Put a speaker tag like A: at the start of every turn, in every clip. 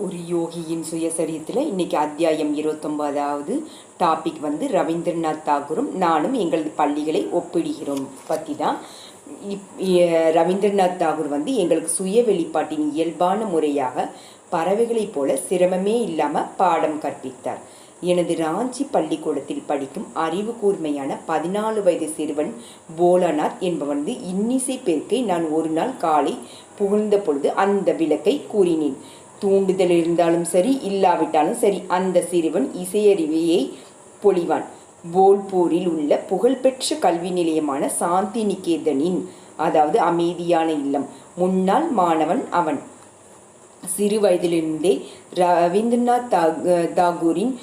A: ஒரு யோகியின் சுயசரித்தில் இன்னைக்கு அத்தியாயம் 29வது டாபிக் ரவீந்திரநாத் தாகூரும் நானும் எங்களது பள்ளிகளை ஒப்பிடுகிறோம் பற்றி தான். ரவீந்திரநாத் தாகூர் எங்களுக்கு சுய வெளிப்பாட்டின் இயல்பான முறையாக பறவைகளைப் போல சிரமமே இல்லாமல் பாடம் கற்பித்தார். எனது ராஞ்சி பள்ளிக்கூடத்தில் படிக்கும் அறிவு கூர்மையான 14 வயது சிறுவன் போலாநாத் என்பவன் இன்னிசை பெருக்கை நான் ஒரு நாள் காலை புகழ்ந்த பொழுது அந்த விளக்கை கூறினேன். தூண்டுதல் இருந்தாலும் சரி இல்லாவிட்டாலும் சரி அந்த சிறுவன் இசையறிவையை பொழிவான். போல்பூரில் உள்ள புகழ்பெற்ற கல்வி நிலையமான சாந்தி நிகேதனின் அதாவது அமைதியான இல்லம் முன்னாள் மாணவன் அவன். சிறு வயதிலிருந்தே ரவீந்திரநாத் தாகூரின்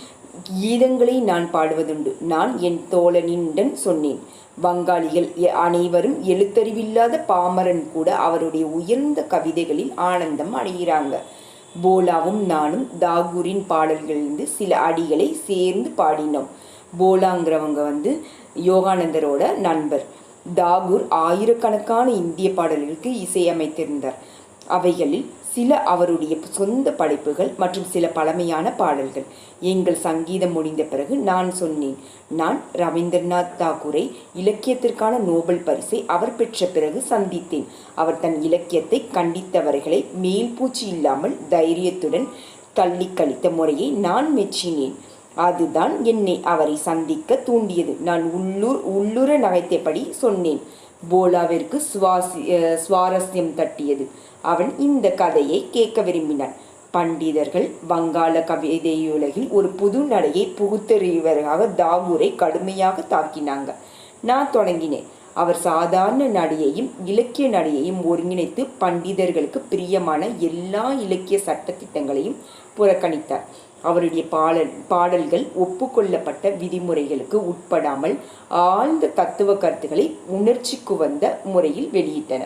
A: கீதங்களை நான் பாடுவதுண்டு. நான் என் தோழனிடன் சொன்னேன். வங்காளிகள் அனைவரும் எழுத்தறிவில்லாத பாமரன் கூட அவருடைய உயர்ந்த கவிதைகளில் ஆனந்தம் அடைகிறாங்க. போலாவும் நானும் தாகூரின் பாடல்களிலிருந்து சில அடிகளை சேர்ந்து பாடினோம். போலாங்கிறவங்க யோகானந்தரோட நண்பர். தாகூர் ஆயிரக்கணக்கான இந்திய பாடல்களுக்கு இசையமைத்திருந்தார். அவைகளில் சில அவருடைய சொந்த படைப்புகள் மற்றும் சில பழமையான பாடல்கள். எங்கள் சங்கீதம் முடிந்த பிறகு நான் சொன்னேன், நான் ரவீந்திரநாத் தாகூரை இலக்கியத்திற்கான நோபல் பரிசை அவர் பெற்ற பிறகு சந்தித்தேன். அவர் தன் இலக்கியத்தை கண்டித்தவர்களை மேல்பூச்சி இல்லாமல் தைரியத்துடன் தள்ளி கழித்த முறையை நான் மெச்சினேன். அதுதான் என்னை அவரை சந்திக்க தூண்டியது. நான் உள்ளுர நகைத்தபடி சொன்னேன். போலாவிற்கு சுவாரஸ்யம் தட்டியது. அவன் இந்த கதையை கேட்க விரும்பினான். பண்டிதர்கள் வங்காள கவிதையுலகில் ஒரு புது நடையை புகுத்தறிவதாக தாகூரை கடுமையாக தாக்கினாங்க. நான் தொடங்கினேன். அவர் சாதாரண நடையையும் இலக்கிய நடையையும் ஒருங்கிணைத்து பண்டிதர்களுக்கு பிரியமான எல்லா இலக்கிய சட்டத்திட்டங்களையும் புறக்கணித்தார். அவருடைய பாடல்கள் ஒப்புக்கொள்ளப்பட்ட விதிமுறைகளுக்கு உட்படாமல் ஆழ்ந்த தத்துவ கருத்துக்களை உணர்ச்சிக்கு வந்த முறையில் வெளியிட்டன.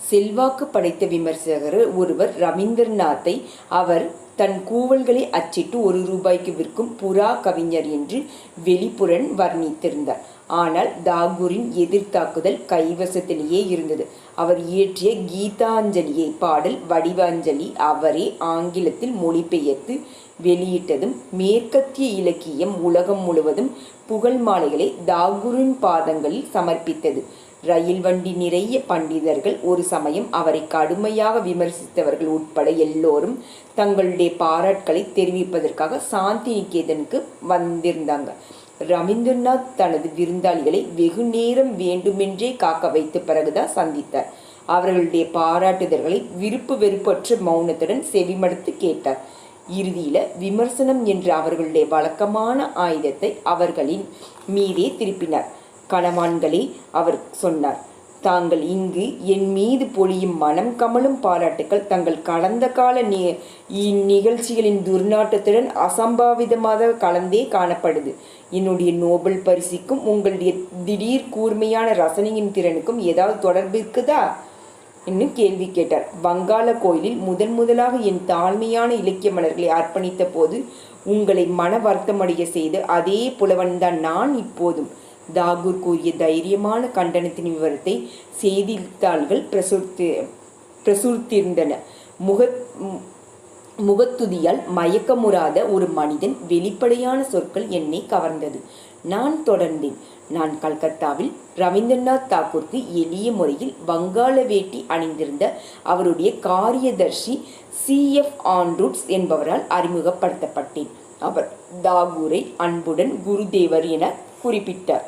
A: செல்வாக்கு படைத்த விமர்சகர் ஒருவர் ரவீந்திரநாத்தை அவர் தன் கூவல்களை அச்சிட்டு ₹1 விற்கும் புறா கவிஞர் என்று வெளிப்புறன் வர்ணித்திருந்தார். ஆனால் தாகூரின் எதிர்த்தாக்குதல் கைவசத்திலேயே இருந்தது. அவர் இயற்றிய கீதாஞ்சலியை பாடல் வடிவாஞ்சலி அவரே ஆங்கிலத்தில் மொழிபெயர்த்து வெளியிட்டதும் மேற்கத்திய இலக்கியம் உலகம் முழுவதும் புகழ் மாலைகளை தாகூரின் பாதங்களில் சமர்ப்பித்தது. ரயில் வண்டி நிறைய பண்டிதர்கள் ஒரு சமயம் அவரை கடுமையாக விமர்சித்தவர்கள் உட்பட எல்லோரும் தங்களுடைய பாராட்களை தெரிவிப்பதற்காக சாந்தி நிகேதனுக்கு வந்திருந்தாங்க. ரவீந்திரநாத் தனது விருந்தாளிகளை வெகு நேரம் வேண்டுமென்றே காக்க வைத்த பிறகுதான் சந்தித்தார். அவர்களுடைய பாராட்டுதல்களை விருப்பு வெறுப்பற்ற மௌனத்துடன் செவிமடுத்து கேட்டார். இறுதியில விமர்சனம் என்ற அவர்களுடைய வழக்கமான ஆயுதத்தை அவர்களின் மீதே திருப்பினார். கணவான்களே, அவர் சொன்னார், தாங்கள் இங்கு என் மீது பொழியும் மனம் கமலும் பாராட்டுக்கள் தங்கள் கடந்த கால நிகழ்ச்சிகளின் துர்நாற்றத்துடன் அசம்பாவிதமாக கலந்தே காணப்படுது. என்னுடைய நோபல் பரிசுக்கும் உங்களுடைய திடீர் கூர்மையான ரசனையின் திறனுக்கும் ஏதாவது தொடர்பு இருக்குதா இன்னும் கேள்வி கேட்டார். வங்காள கோயிலில் முதலாக என் தாழ்மையான இலக்கிய மலர்களை அர்ப்பணித்த போது உங்களை மன வருத்தமடைய செய்த அதே புலவன்தான் நான் இப்போதும். தாகூர் கூறிய தைரியமான கண்டனத்தின் விவரத்தை செய்தித்தாள்கள் பிரசுரித்திருந்தன. முகத்துதியால் மயக்கமுறாத ஒரு மனிதன் வெளிப்படையான சொற்கள் என்னை கவர்ந்தது. நான் தொடர்ந்தேன். நான் கல்கத்தாவில் ரவீந்திரநாத் தாகூருக்கு எளிய முறையில் வங்காள வேட்டி அணிந்திருந்த அவருடைய காரியதர்ஷி CF ஆண்ட்ரூட்ஸ் என்பவரால் அறிமுகப்படுத்தப்பட்டேன். அவர் தாகூரை அன்புடன் குருதேவர் என குறிப்பிட்டார்.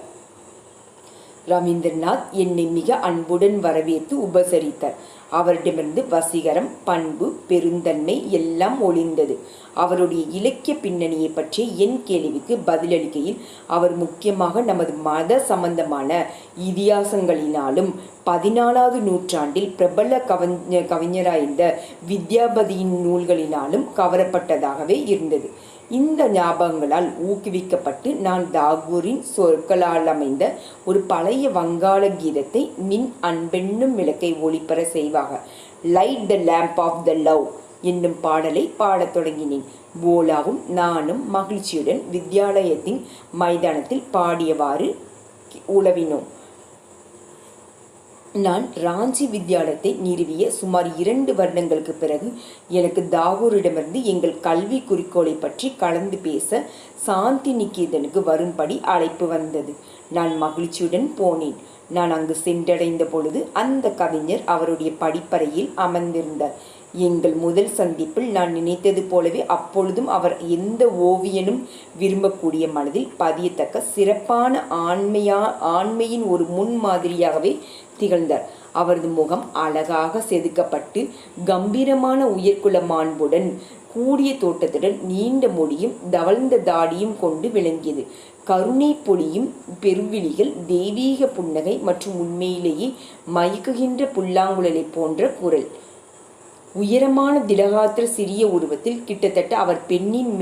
A: ரவீந்திரநாத் என்னை மிக அன்புடன் வரவேற்று உபசரித்தார். அவரிடமிருந்து வசீகரம், பண்பு, பெருந்தன்மை எல்லாம் ஒளிர்ந்தது. அவருடைய இலக்கிய பின்னணியை பற்றிய என் கேள்விக்கு பதிலளிக்கையில் அவர் முக்கியமாக நமது மத சம்பந்தமான இதிகாசங்களினாலும் 14வது நூற்றாண்டில் பிரபல கவிஞராயிருந்த வித்யாபதியின் நூல்களினாலும் கவரப்பட்டதாகவே இருந்தது. இந்த ஞாபகங்களால் ஊக்குவிக்கப்பட்டு நான் தாகூரின் சொற்களால் அமைந்த ஒரு பழைய வங்காள கீதத்தை நின் அன்பென்னும் விளக்கை ஒளிப்பெற செய்வாக light the lamp of the love என்னும் பாடலை பாடத் தொடங்கினேன். போலாவும் நானும் மகிழ்ச்சியுடன் வித்யாலயத்தின் மைதானத்தில் பாடியவாறு உலவினோம். நான் ராஞ்சி வித்யாலயத்தை நிறுவிய சுமார் 2 வருடங்களுக்கு பிறகு எனக்கு தாகூரிடமிருந்து எங்கள் கல்வி குறிக்கோளை பற்றி கலந்து பேச சாந்தி நிகேதனுக்கு வரும்படி அழைப்பு வந்தது. நான் மகிழ்ச்சியுடன் போனேன். நான் அங்கு சென்றடைந்த பொழுது அந்த கவிஞர் அவருடைய படிப்பறையில் அமர்ந்திருந்தார். எங்கள் முதல் சந்திப்பில் நான் நினைத்தது போலவே அப்பொழுதும் அவர் எந்த ஓவியனும் விரும்பக்கூடிய மனதில் பதியத்தக்க சிறப்பான ஆண்மையின் ஒரு முன்மாதிரியாகவே திகழ்ந்தார். அவரது முகம் அழகாக செதுக்கப்பட்டு கம்பீரமான உயர்குல மாண்புடன் கூடிய தோட்டத்துடன் நீண்ட முடியும் தவழ்ந்த தாடியும் கொண்டு விளங்கியது. கருணை பொழியும் பெருவிழிகள், தெய்வீக புன்னகை மற்றும் உண்மையிலேயே மயக்குகின்ற புல்லாங்குழலை போன்ற குரல். உயரமான திலகாத்திர சிறிய உருவத்தில் கிட்டத்தட்ட அவர் பெண்ணின்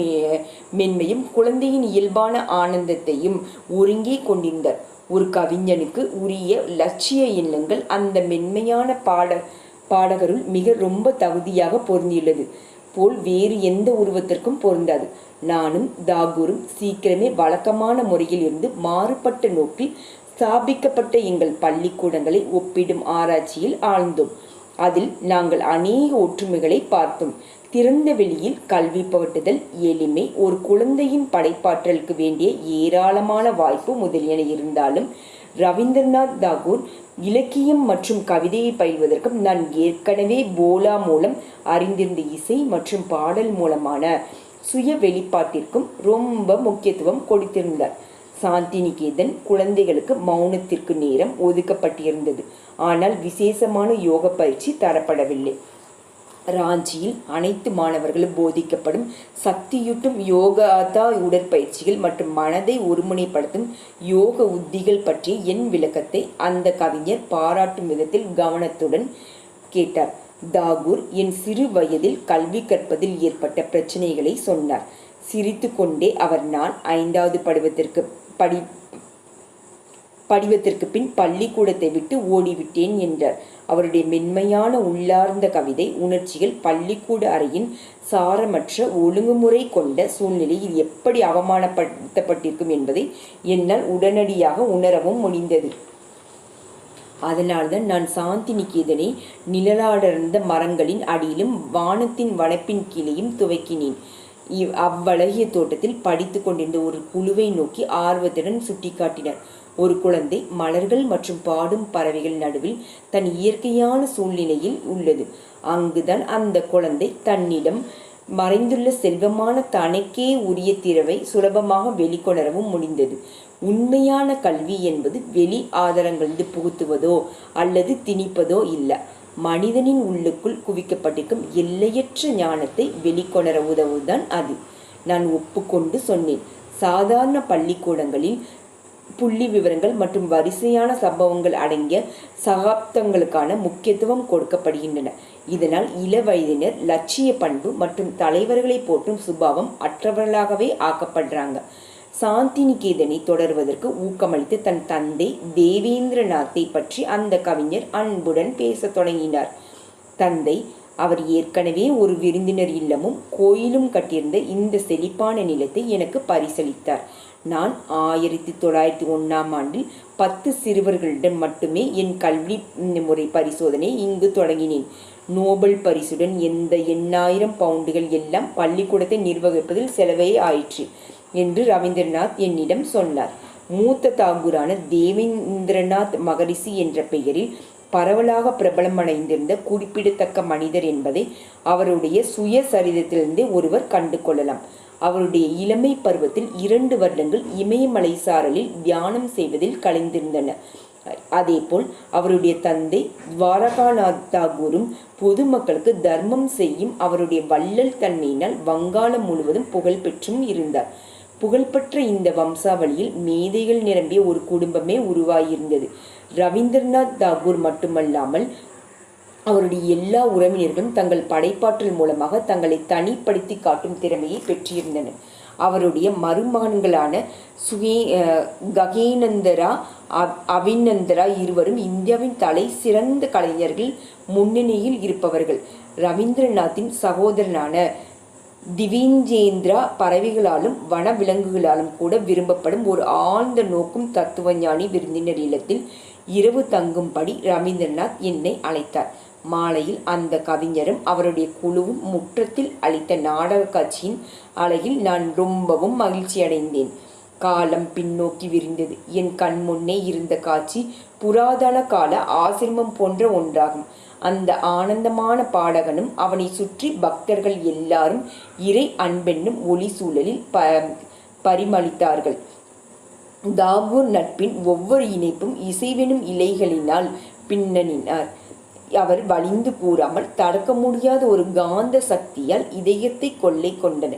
A: மென்மையும் குழந்தையின் இயல்பான ஆனந்தத்தையும் ஒருங்கே கொண்டிருந்தார். ஒரு கவிஞனுக்கு உரிய லட்சிய எண்ணங்கள் அந்த மென்மையான பாடகருள் மிக ரொம்ப தகுதியாக பொருந்தியுள்ளது போல் வேறு எந்த உருவத்திற்கும் பொருந்தாது. நானும் தாகூரும் சீக்கிரமே வழக்கமான முறையில் இருந்து மாறுபட்ட நோக்கில் ஸ்தாபிக்கப்பட்ட எங்கள் பள்ளிக்கூடங்களை ஒப்பிடும் ஆராய்ச்சியில் ஆழ்ந்தோம். அதில் நாங்கள் அநேக ஒற்றுமைகளை பார்த்தோம். திறந்த வெளியில் கல்வி பவட்டுதல், எளிமை, ஒரு குழந்தையின் படைப்பாற்றலுக்கு வேண்டிய ஏராளமான வாய்ப்பு முதலியன இருந்தாலும் ரவீந்திரநாத் தாகூர் இலக்கியம் மற்றும் கவிதையை பயில்வதற்கு நான் ஏற்கனவே போலா மூலம் அறிந்திருந்த இசை மற்றும் பாடல் மூலமான சுய வெளிப்பாட்டிற்கும் ரொம்ப முக்கியத்துவம் கொடுத்திருந்தார். சாந்தி நிகேதன் குழந்தைகளுக்கு மௌனத்திற்கு நேரம் ஒதுக்கப்பட்டிருந்தது. ஆனால் விசேஷமான யோக பயிற்சி தரப்படவில்லை. ராஞ்சியில் அனைத்து மாணவர்களும் போதிக்கப்படும் சக்தியூட்டும் யோகாதா உடற்பயிற்சிகள் மற்றும் மனதை ஒருமுனைப்படுத்தும் யோக உத்திகள் பற்றிய என் விளக்கத்தை அந்த கவிஞர் பாராட்டும் விதத்தில் கவனத்துடன் கேட்டார். தாகூர் என் சிறு வயதில் கல்வி கற்பதில் ஏற்பட்ட பிரச்சனைகளை சொன்னார். சிரித்து கொண்டே அவர், நான் 5வது படிவத்திற்கு பின் பள்ளிக்கூடத்தை விட்டு ஓடிவிட்டேன் என்றார். அவருடைய மென்மையான உள்ளார்ந்த கவிதை உணர்ச்சிகள் பள்ளிக்கூட அறையின் சாரமற்ற ஒழுங்குமுறை கொண்ட சூழ்நிலையில் எப்படி அவமானப்படுத்தப்பட்டிருக்கும் என்பதை என்னால் உடனடியாக உணரவும் முடிந்தது. அதனால்தான் நான் சாந்தி நிகேதனை நிழலாடர்ந்த மரங்களின் அடியிலும் வானத்தின் வனப்பின் கீழேயும் துவக்கினேன். அவ்வழகிய தோட்டத்தில் படித்து கொண்டிருந்த ஒரு குழுவை நோக்கி ஆர்வத்துடன் சுட்டிக்காட்டினார். ஒரு குழந்தை மலர்கள் மற்றும் பாடும் பறவைகள் நடுவில் தன் இயற்கையான சூழ்நிலையில் உள்ளது. அங்குதான் அந்த குழந்தை தன்னிடம் மறைந்துள்ள செல்வமான தனக்கே உரிய திறவை சுலபமாக வெளிக்கொணரவும் முடிந்தது. உண்மையான கல்வி என்பது வெளி ஆதாரங்களிலிருந்து புகுத்துவதோ அல்லது திணிப்பதோ இல்லை. மனிதனின் உள்ளுக்குள் குவிக்கப்பட்டிருக்கும் எல்லையற்ற ஞானத்தை வெளிக்கொணர உதவுதான் அது. நான் ஒப்புக்கொண்டு சொன்னேன். சாதாரண பள்ளிக்கூடங்களில் புள்ளி விவரங்கள் மற்றும் வரிசையான சம்பவங்கள் அடங்கிய சகாப்தங்களுக்கான முக்கியத்துவம் கொடுக்கப்படுகின்றன. இதனால் இள வயதினர் லட்சிய பண்பு மற்றும் தலைவர்களை போற்றும் சுபாவம் அற்றவர்களாகவே ஆக்கப்படுறாங்க. சாந்தி நிகேதனை தொடர்வதற்கு ஊக்கமளித்து தன் தந்தை தேவேந்திரநாத்தை பற்றி அந்த கவிஞர் அன்புடன் பேசத் தொடங்கினார். தந்தை அவர் ஏற்கனவே ஒரு விருந்தினர் இல்லமும் கோயிலும் கட்டியிருந்த இந்த செழிப்பான நிலத்தை எனக்கு பரிசளித்தார். நான் 1901ஆம் ஆண்டில் 10 சிறுவர்களிடம் மட்டுமே என் கல்வி முறை பரிசோதனை இங்கு தொடங்கினேன். நோபல் பரிசுடன் எந்த 8000 பவுண்டுகள் எல்லாம் பள்ளிக்கூடத்தை நிர்வகிப்பதில் செலவே ஆயிற்று என்று ரவீந்திரநாத் என்னிடம் சொன்னார். மூத்த தாகூரான தேவேந்திரநாத் மகரிஷி என்ற பெயரில் பரவலாக பிரபலமடைந்திருந்த குறிப்பிடத்தக்க மனிதர் என்பதை அவருடைய சுயசரிதத்திலிருந்தே ஒருவர் கண்டு கொள்ளலாம். அவருடைய இளமை பருவத்தில் 2 வருடங்கள் இமயமலை சாரலில் தியானம் செய்வதில் கலைந்திருந்தன. அதேபோல் அவருடைய தந்தை துவாரகாநாத் தாகூரும் பொதுமக்களுக்கு தர்மம் செய்யும் அவருடைய வள்ளல் தன்மையினால் வங்காளம் முழுவதும் புகழ் பெற்றும் இருந்தார். புகழ்பெற்ற இந்த வம்சாவளியில் மேதைகள் நிரம்பிய ஒரு குடும்பமே உருவாகியிருந்தது. ரவீந்திரநாத் தாகூர் மட்டுமல்லாமல் அவருடைய எல்லா உறவினர்களும் தங்கள் படைப்பாற்றல் மூலமாக தங்களை தனிப்படுத்தி காட்டும் திறமையை பெற்றிருந்தனர். அவருடைய மருமகன்களான ககேனந்தரா, அபிநந்தரா இருவரும் இந்தியாவின் தலை சிறந்த கலைஞர்கள் முன்னணியில் இருப்பவர்கள். ரவீந்திரநாத்தின் சகோதரனான திவிஞ்சேந்திரா பறவைகளாலும் வன விலங்குகளாலும் கூட விரும்பப்படும் ஒரு ஆழ்ந்த நோக்கும் தத்துவஞானி விருந்தினர் இல்லத்தில் இரவு தங்கும்படி ரவீந்திரநாத் என்னை அழைத்தார். மாலையில் அந்த கவிஞரும் அவருடைய குழுவும் முற்றத்தில் அளித்த நாடக காட்சியின் அழகில் நான் ரொம்பவும் மகிழ்ச்சி அடைந்தேன். காலம் பின்னோக்கி விரிந்தது. என் கண் முன்னே இருந்த காட்சி புராதன கால ஆசிரமம் போன்ற ஒன்றாகும். அந்த ஆனந்தமான பாடகனும் அவனை சுற்றி பக்தர்கள் எல்லாரும் இறை அன்பென்னும் ஒளி சூழலில் பரிமளித்தார்கள். தாகூர் நட்பின் ஒவ்வொரு இணைப்பும் இசைவெனும் இலைகளினால் பின்னணினார். அவர் வலிந்து கூறாமல் தடுக்க முடியாத ஒரு காந்த சக்தியால் இதயத்தை கொள்ளை கொண்டன.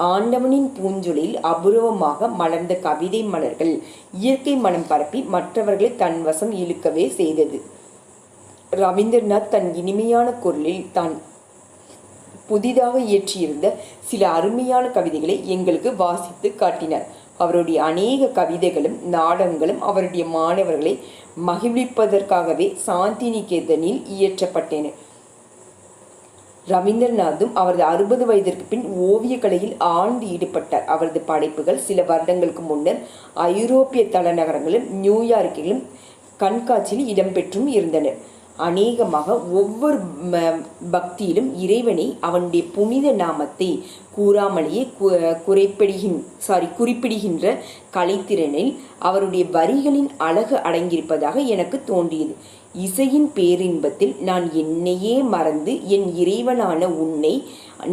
A: ஆண்டவனின் பூஞ்சொலியில் அபூர்வமாக மலர்ந்த கவிதை மலர்கள் இயற்கை மனம் பரப்பி மற்றவர்களை தன் வசம் இழுக்கவே செய்தது. ரவீந்திரநாத் தன் இனிமையான குரலில் தான் புதிதாக இயற்றியிருந்த சில அருமையான கவிதைகளை எங்களுக்கு வாசித்து காட்டினார். அவருடைய அநேக கவிதைகளும் நாடகங்களும் அவருடைய மாணவர்களை மகிழ்விப்பதற்காகவே சாந்திநிகேதனில் இயற்றப்பட்டன. ரவீந்திரநாத்தும் அவரது 60 வயதிற்கு பின் ஓவியக்கலையில் ஆழ்ந்து ஈடுபட்டார். அவரது படைப்புகள் சில வருடங்களுக்கு முன்னர் ஐரோப்பிய தலைநகரங்களும் நியூயார்க்கிலும் கண்காட்சியில் இடம்பெற்றும் இருந்தன. அநேகமாக ஒவ்வொரு பக்தியிலும் இறைவனை அவனுடைய புனித நாமத்தை கூறாமலேயே குறிப்பிடுகின்ற கலைத்திறனில் அவருடைய வரிகளின் அழகு அடங்கியிருப்பதாக எனக்கு தோன்றியது. இசையின் பேரின்பத்தில் நான் என்னையே மறந்து என் இறைவனான உன்னை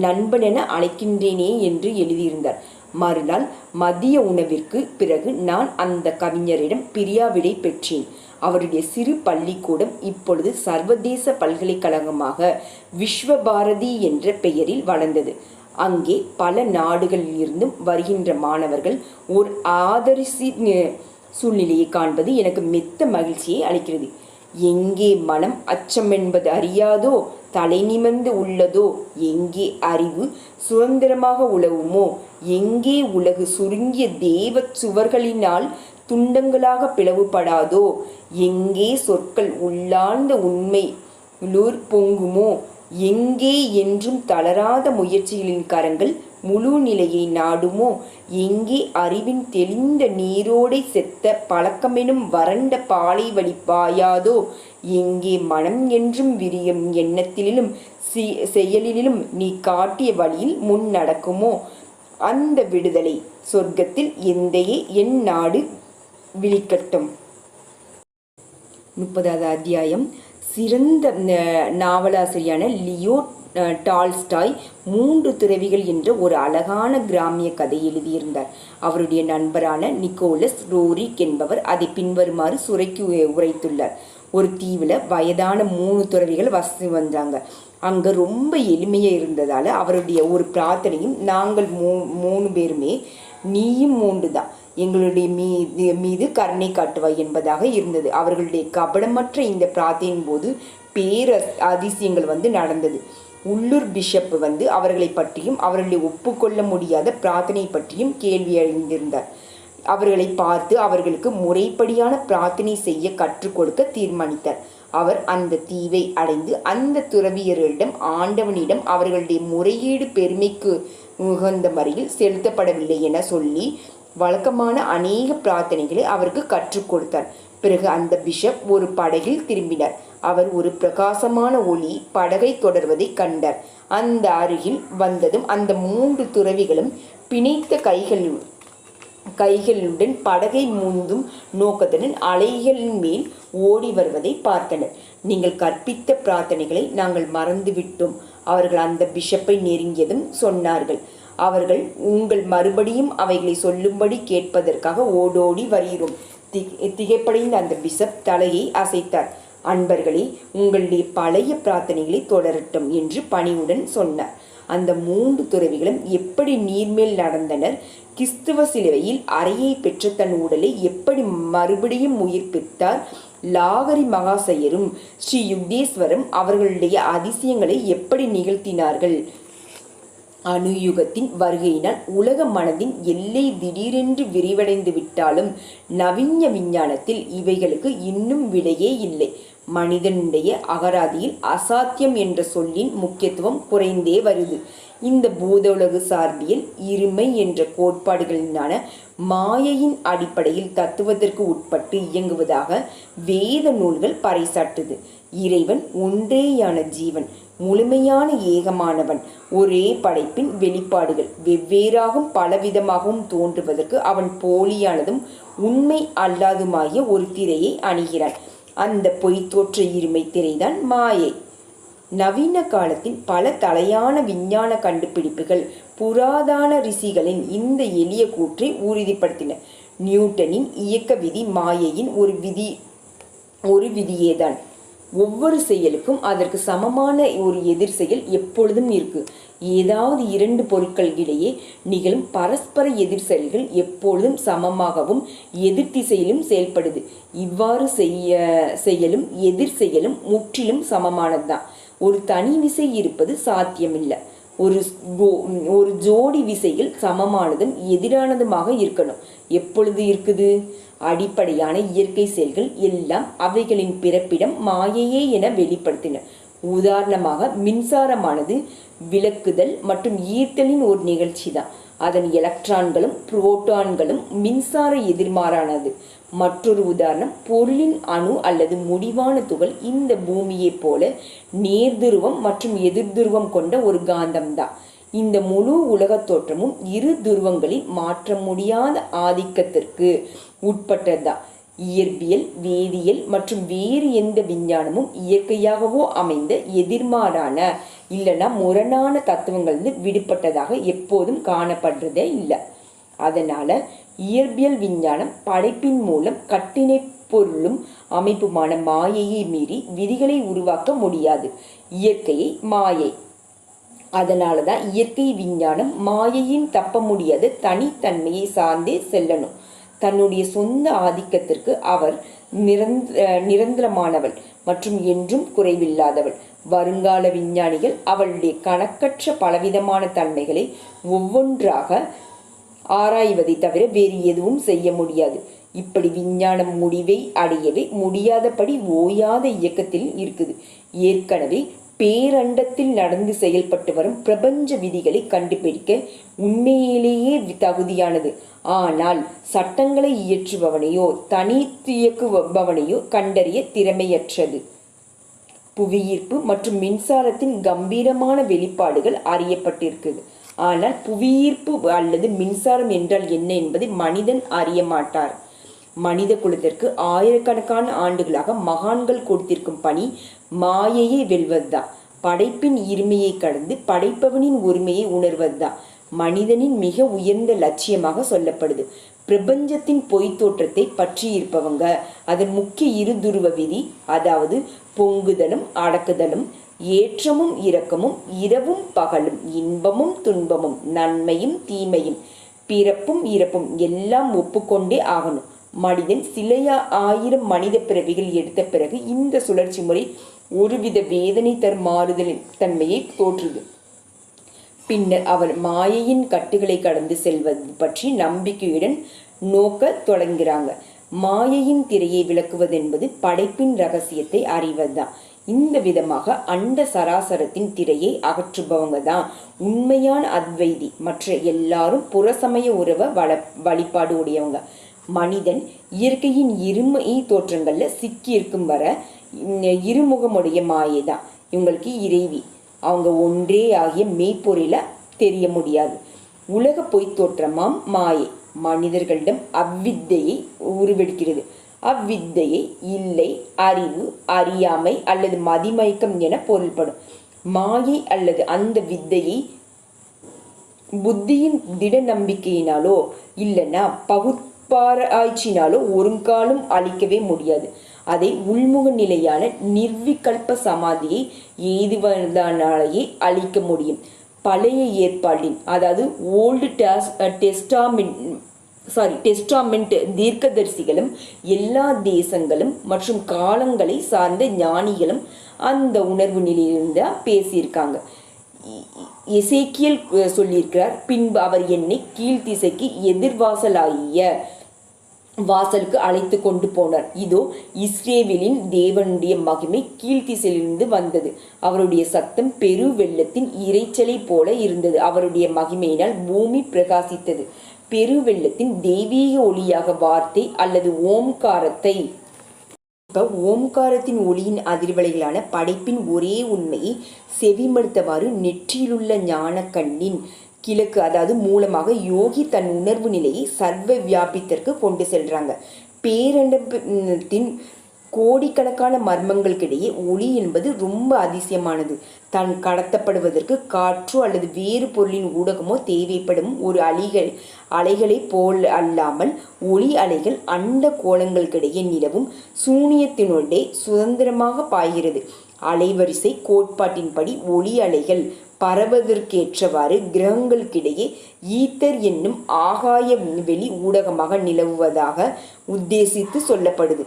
A: நண்பனென அழைக்கின்றேனே என்று எழுதியிருந்தார். மறுநாள் மதிய உணவிற்கு பிறகு நான் அந்த கவிஞரிடம் பிரியாவிடை பெற்றேன். அவருடைய சிறு பள்ளிக்கூடம் இப்பொழுது சர்வதேச பல்கலைக்கழகமாக விஸ்வபாரதி என்ற பெயரில் வளர்ந்தது. அங்கே பல நாடுகளிலிருந்தும் வருகின்ற மாணவர்கள் ஒரு ஆதரிசி சூழ்நிலையை காண்பது எனக்கு மெத்த மகிழ்ச்சியை அளிக்கிறது. எங்கே மனம் அச்சம் என்பது அறியாதோ தலை நிமிர்ந்து உள்ளதோ, எங்கே அறிவு சுதந்திரமாக உலவுமோ, எங்கே உலகு சுருங்கிய தேவ சுவர்களினால் துண்டங்களாக பிளவுபடாதோ, எங்கே சொற்கள் உள்ளார்ந்த உண்மை பொங்குமோ, எங்கே என்றும் தளராத முயற்சிகளின் கரங்கள் முழு நிலையை நாடுமோ, எங்கே அறிவின் தெளிந்த நீரோடை செத்த பழக்கமெனும் வறண்ட பாலை வழி பாயாதோ, எங்கே மனம் என்றும் விரியும் எண்ணத்திலும் செயலிலும் நீ காட்டிய வழியில் முன் நடக்குமோ, அந்த விடுதலை சொர்க்கத்தில் எந்தையே என் நாடு விழிக்கட்டும். 30வது அத்தியாயம். சிறந்த நாவலாசிரியான லியோ டால்ஸ்டாய் 3 துறவிகள் என்ற ஒரு அழகான கிராமிய கதை எழுதியிருந்தார். அவருடைய நண்பரான நிக்கோலஸ் ரோரிக் என்பவர் அதை பின்வருமாறு சுரைக்கு உரைத்துள்ளார். ஒரு தீவில் வயதான 3 துறவிகள் வசித்து வந்தாங்க. அங்கே ரொம்ப எளிமையாக இருந்ததால் அவருடைய ஒரு பிரார்த்தனையும், நாங்கள் 3 பேருமே நீயும் 3 தான், எங்களுடைய மீது கருணை காட்டுவாய் என்பதாக இருந்தது. அவர்களுடைய கபடமற்ற இந்த பிரார்த்தனையின் போது அதிசயங்கள் நடந்தது. உள்ளூர் பிஷப் அவர்களை பற்றியும் அவர்களை ஒப்புக்கொள்ள முடியாத பிரார்த்தனை பற்றியும் கேள்வி அறிந்திருந்தார். அவர்களை பார்த்து அவர்களுக்கு முறைப்படியான பிரார்த்தனை செய்ய கற்றுக் கொடுக்க தீர்மானித்தார். அவர் அந்த தீவை அடைந்து அந்த துறவியர்களிடம் ஆண்டவனிடம் அவர்களுடைய முறையீடு பெருமைக்கு உகந்த முறையில் செலுத்தப்படவில்லை என சொல்லி வழக்கமான அநேக பிரார்த்தனைகளை அவருக்கு கற்றுக் கொடுத்தார். பிறகு அந்த பிஷப் ஒரு படகில் திரும்பினார். அவர் ஒரு பிரகாசமான ஒளி படகை தொடர்வதை கண்டார். அந்த அருகில் வந்ததும் அந்த 3 துறவிகளும் பிணைத்த கைகளுடன் படகை முந்தும் நோக்கத்துடன் அலைகளின் மேல் ஓடி வருவதை பார்த்தனர். நீங்கள் கற்பித்த பிரார்த்தனைகளை நாங்கள் மறந்துவிட்டோம். அவர்கள் அந்த பிஷப்பை நெருங்கியதும் சொன்னார்கள், அவர்கள் உங்கள் மறுபடியும் அவைகளை சொல்லும்படி கேட்பதற்காக ஓடோடி வருகிறோம். திகைப்படைந்த அந்த பிஷப் தலையை அசைத்தார். அன்பர்களே, உங்களுடைய பழைய பிரார்த்தனைகளை தொடரட்டும் என்று பணிவுடன் சொன்னார். அந்த 3 துறவிகளும் எப்படி நீர்மேல் நடந்தனர், கிறிஸ்துவ சிலுவையில் அறையை பெற்ற தன் உடலை எப்படி மறுபடியும் உயிர்ப்பித்தார், லாகரி மகாசையரும் ஸ்ரீ யுக்தேஸ்வரம் அவர்களுடைய அதிசயங்களை எப்படி நிகழ்த்தினார்கள். அணுயுகத்தின் வருகையினால் உலக மனதின் எல்லை திடீரென்று விரிவடைந்து விட்டாலும் நவீன விஞ்ஞானத்தில் இவைகளுக்கு இன்னும் விடையே இல்லை. மனிதனுடைய அகராதியில் அசாத்தியம் என்ற சொல்லின் முக்கியத்துவம் குறைந்தே வருது. இந்த பூதோலக சார்பியல் இருமை என்ற கோட்பாடுகளினான மாயையின் அடிப்படையில் தத்துவத்திற்கு உட்பட்டு இயங்குவதாக வேத நூல்கள் பறைசாற்றுது. இறைவன் ஒன்றேயான ஜீவன், முழுமையான ஏகமானவன். ஒரே படைப்பின் வெளிப்பாடுகள் வெவ்வேறாகவும் பலவிதமாகவும் தோன்றுவதற்கு அவன் போலியானதும் உண்மை அல்லாதுமாகிய ஒரு திரையை அணிகிறான். அந்த பொய்த்தோற்ற இருமை திரைதான் மாயை. நவீன காலத்தின் பல தலையான விஞ்ஞான கண்டுபிடிப்புகள் புராதன ரிஷிகளின் இந்த எளிய கூற்றை உறுதிப்படுத்தின. நியூட்டனின் இயக்க விதி மாயையின் ஒரு விதியேதான். ஒவ்வொரு செயலுக்கும் அதற்கு சமமான ஒரு எதிர் செயல் எப்பொழுதும் இருக்கு. ஏதாவது இரண்டு பொருட்களிடையே நிகழும் பரஸ்பர எதிர் செயல்கள் எப்பொழுதும் சமமாகவும் எதிர் திசையிலும் செயல்படுது. இவ்வாறு செயலும் எதிர் செயலும் முற்றிலும் சமமானதுதான். ஒரு தனி விசை இருப்பது சாத்தியமில்லை. ஒரு ஜோடி விசைகள் சமமானதும் எதிரானதுமாக இருக்கணும். எப்பொழுது இருக்குது? அடிப்படையான இயற்கை செயல்கள் எல்லாம் அவைகளின் பிறப்பிடம் மாயையே என வெளிப்படுத்தின. உதாரணமாக மின்சாரமானது விளக்குதல் மற்றும் ஈர்த்தலின் ஒரு நிகழ்ச்சி தான். அதன் எலக்ட்ரான்களும் புரோட்டான்களும் மின்சார எதிர்மாறானது. மற்றொரு உதாரணம் பொருளின் அணு அல்லது முடிவான துகள் இந்த பூமியைப் போல நேர்துருவம் மற்றும் எதிர்துருவம் கொண்ட ஒரு காந்தம்தான். இந்த முழு உலகத் தோற்றமும் இரு துருவங்களில் மாற்ற முடியாத ஆதிக்கத்திற்கு உட்பட்டதுதான். இயற்பியல், வேதியியல் மற்றும் வேறு எந்த விஞ்ஞானமும் இயற்கையாகவோ அமைந்த எதிர்மாறான இல்லைன்னா முரணான தத்துவங்கள் விடுபட்டதாக எப்போதும் காணப்படுறதே இல்லை. அதனால இயற்பியல் விஞ்ஞானம் படைப்பின் மூலம் கட்டினை பொருளும் அமைப்புமான மாயையை மீறி விதிகளை உருவாக்க முடியாது. இயற்கையை மாயை. அதனாலதான் இயற்கை விஞ்ஞானம் மாயையின் தப்ப முடியாத தனித்தன்மையை சார்ந்தே செல்லணும். தன்னுடைய சொந்த ஆதிக்கத்திற்கு அவர் நிரந்தரமானவள் மற்றும் என்றும் குறைவில்லாதவள். வருங்கால விஞ்ஞானிகள் அவளுடைய கணக்கற்ற பலவிதமான தன்மைகளை ஒவ்வொன்றாக ஆராய்வதை தவிர வேறு எதுவும் செய்ய முடியாது. இப்படி விஞ்ஞானம் முடிவை அடையவே முடியாதபடி ஓயாத இயக்கத்தில் இருக்குது. ஏற்கனவே பேரண்டத்தில் நடந்து செயல்பட்டு வரும் பிரபஞ்ச விதிகளை கண்டுபிடிக்க உண்மையிலேயே தகுதியானது. ஆனால் சட்டங்களை இயற்றுபவனையோ தனித்து இயக்குபவனையோ கண்டறிய திறமையற்றது. புவியீர்ப்பு மற்றும் மின்சாரத்தின் கம்பீரமான வெளிப்பாடுகள் அறியப்பட்டிருக்குது. ஆனால் புவியீர்ப்பு அல்லது மின்சாரம் என்றால் என்ன என்பதை மனிதன் அறிய மாட்டார். மனித குலத்திற்கு ஆயிரக்கணக்கான ஆண்டுகளாக மகான்கள் கொடுத்திருக்கும் பணி மாயையை வெல்வதுதான். படைப்பின் இருமையை கடந்து படைப்பவனின் உரிமையை உணர்வதுதான் மனிதனின் மிக உயர்ந்த லட்சியமாக சொல்லப்படுது. பிரபஞ்சத்தின் பொய் தோற்றத்தை பற்றி இருப்பவங்க அதன் முக்கிய இரு துருவ விதி, அதாவது பொங்குதலும் அடக்குதலும், ஏற்றமும் இரக்கமும், இரவும் பகலும், இன்பமும் துன்பமும், நன்மையும் தீமையும், பிறப்பும் இறப்பும் எல்லாம் ஒப்புக்கொண்டே ஆகணும். மனிதன் சில ஆயிரம் மனித பிறவிகள் எடுத்த பிறகு இந்த சுழற்சி முறை ஒருவித வேதனை தரும் மாறுதலின் தன்மையை தோற்றுது. பின்னர் அவர் மாயையின் கட்டுகளை கடந்து செல்வது பற்றி நம்பிக்கையுடன் நோக்க தொடங்குகிறாங்க. மாயையின் திரையை விளக்குவது என்பது படைப்பின் ரகசியத்தை அறிவதுதான். இந்த விதமாக அண்ட சராசரத்தின் திரையை அகற்றுபவங்க தான் உண்மையான அத்வைதி. மற்ற எல்லாரும் புறசமய உறவ வழிபாடு உடையவங்க. மனிதன் இயற்கையின் இருமை தோற்றங்கள்ல சிக்கி இருக்கும் வர இருமுகமுடைய மாயை தான் இவங்களுக்கு இறைவி. அவங்க ஒன்றே ஆகிய மெய்ப்பொருள தெரிய முடியாது. உலக பொய் தோற்றமாம் மாயை மனிதர்களிடம் அவ்வித்தையை உருவெடுக்கிறது. அவ்வித்தையை இல்லை, அறிவு, அறியாமை அல்லது மதிமயக்கம் என பொருள்படும். மாயை அல்லது அந்த வித்தையை புத்தியின் திட நம்பிக்கையினாலோ இல்லைன்னா பகுப்பாராய்ச்சினாலோ ஒருங்காலும் அழிக்கவே முடியாது. அதை உள்முக நிலையான நிர்விகல்ப சமாதியை ஏதுவதானாலேயே அழிக்க முடியும். பழைய ஏற்பாட்டின், அதாவது ஓல்டு டெஸ்டாமெண்ட் தீர்க்கதரிசிகளும் எல்லா தேசங்களும் மற்றும் காலங்களை சார்ந்த ஞானிகளும் அந்த உணர்வு நிலையிலிருந்து பேசியிருக்காங்க. எசேக்கியேல் சொல்லியிருக்கிறார், பின்பு அவர் என்னை கீழ்த்திசைக்கு எதிர்வாசலாகிய வாசலுக்கு அழைத்து கொண்டு போனார். இதோ இஸ்ரேலின் தேவனுடைய மகிமை கீழ்த்திசையிலிருந்து வந்தது. அவருடைய சத்தம் பெரு வெள்ளத்தின் இரைச்சலை போல இருந்தது. அவருடைய மகிமையினால் பூமி பிரகாசித்தது. பெரு வெள்ளத்தின் தெய்வீக ஒளியாக வார்த்தை அல்லது ஓம்காரத்தை இப்போ ஓம்காரத்தின் ஒளியின் அதிர்வலைகளான படைப்பின் ஒரே உண்மையை செவிமடுத்தவாறு நெற்றியிலுள்ள ஞானக்கண்ணின் கிழக்கு அதாவது மூலமாக யோகி தன் உணர்வு நிலையை சர்வ வியாபித்திற்கு கொண்டு செல்றாங்க. பேரண்டத்தின் கோடிக்கணக்கான மர்மங்களுக்கிடையே ஒளி என்பது ரொம்ப அதிசயமானது. தான் கடத்தப்படுவதற்கு காற்றோ அல்லது வேறு பொருளின் ஊடகமோ தேவைப்படும் ஒரு அலைகளை போல் அல்லாமல் ஒளி அலைகள் அண்ட கோலங்களுக்கிடையே நிலவும் சூனியத்தினுடைய சுதந்திரமாக பாய்கிறது. அலைவரிசை கோட்பாட்டின்படி ஒளி அலைகள் பரவதற்கேற்றவாறு கிரகங்களுக்கிடையே ஈத்தர் என்னும் ஆகாய வெளி ஊடகமாக நிலவுவதாக உத்தேசித்து சொல்லப்படுது.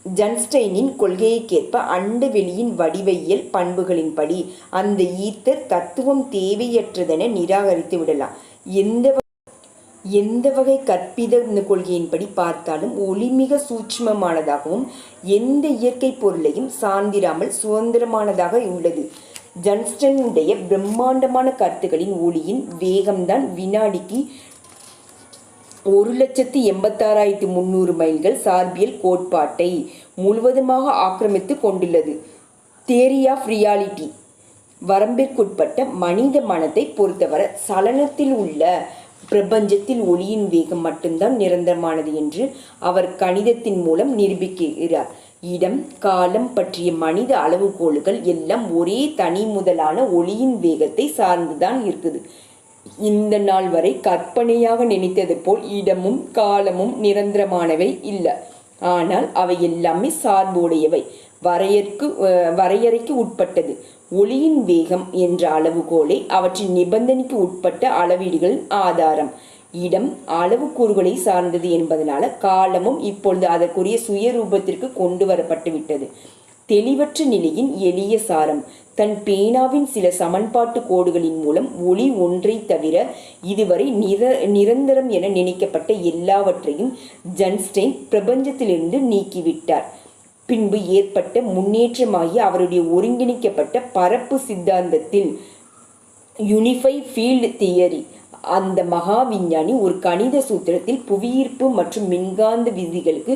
A: ஜன்ஸ்டைனின் கொள்கையைக்கேற்ப அண்ட வெளியின் வடிவியல் பண்புகளின்படி அந்த ஈத்தர் தத்துவம் தேவையற்றதென நிராகரித்து விடலாம். எந்த வகை கற்பித கொள்கையின்படி பார்த்தாலும் ஒளி மிக சூட்சுமமானதாகவும் எந்த இயற்கை பொருளையும் சார்ந்திராமல் சுதந்திரமானதாக உள்ளது. ஜன்ஸ்டனுடைய பிரம்மாண்டமான கருத்துக்களின் ஒளியின் வேகம்தான் வினாடிக்கு 1,86,300 மைல்கள் சார்பியல் கோட்பாட்டை முழுவதுமாக ஆக்கிரமித்து கொண்டுள்ளது. தியரி ஆஃப் ரியாலிட்டி வரம்பிற்குட்பட்ட மனித மனத்தை பொறுத்தவரை சலனத்தில் உள்ள பிரபஞ்சத்தில் ஒளியின் வேகம் மட்டும்தான் நிரந்தரமானது என்று அவர் கணிதத்தின் மூலம் நிரூபிக்கிறார். இடம் காலம் பற்றிய மனித அளவுகோல்கள் எல்லாம் ஒரே தனி முதலான ஒளியின் வேகத்தை சார்ந்துதான் இருக்குது. இந்த நாள் வரை கற்பனையாக நினைத்தது போல் இடமும் காலமும் நிரந்தரமானவை இல்லை. ஆனால் அவை எல்லாமே சார்புடையவை, வரையறைக்கு உட்பட்டது. ஒளியின் வேகம் என்ற அளவுகோலை அவற்றின் நிபந்தனைக்கு உட்பட்ட அளவீடுகளின் ஆதாரம். இடம் அளவுக்கூறுகளை சார்ந்தது என்பதனால காலமும் இப்பொழுது அதற்குரிய சுயரூபத்திற்கு கொண்டு வரப்பட்டு விட்டது. தெளிவற்ற நிலையின் எளிய சாரம். தன் பேனாவின் சில சமன்பாட்டு கோடுகளின் மூலம் ஒளி ஒன்றை தவிர இதுவரை நிரந்தரம் என நினைக்கப்பட்ட எல்லாவற்றையும் ஜன்ஸ்டைன் பிரபஞ்சத்திலிருந்து நீக்கிவிட்டார். பின்பு ஏற்பட்ட முன்னேற்றமாகி அவருடைய ஒருங்கிணைக்கப்பட்ட பரப்பு சித்தாந்தத்தில் யூனிஃபை ஃபீல்டு தியரி அந்த மகா விஞ்ஞானி ஒரு கணித சூத்திரத்தில் புவியீர்ப்பு மற்றும் மின்காந்த விதிகளுக்கு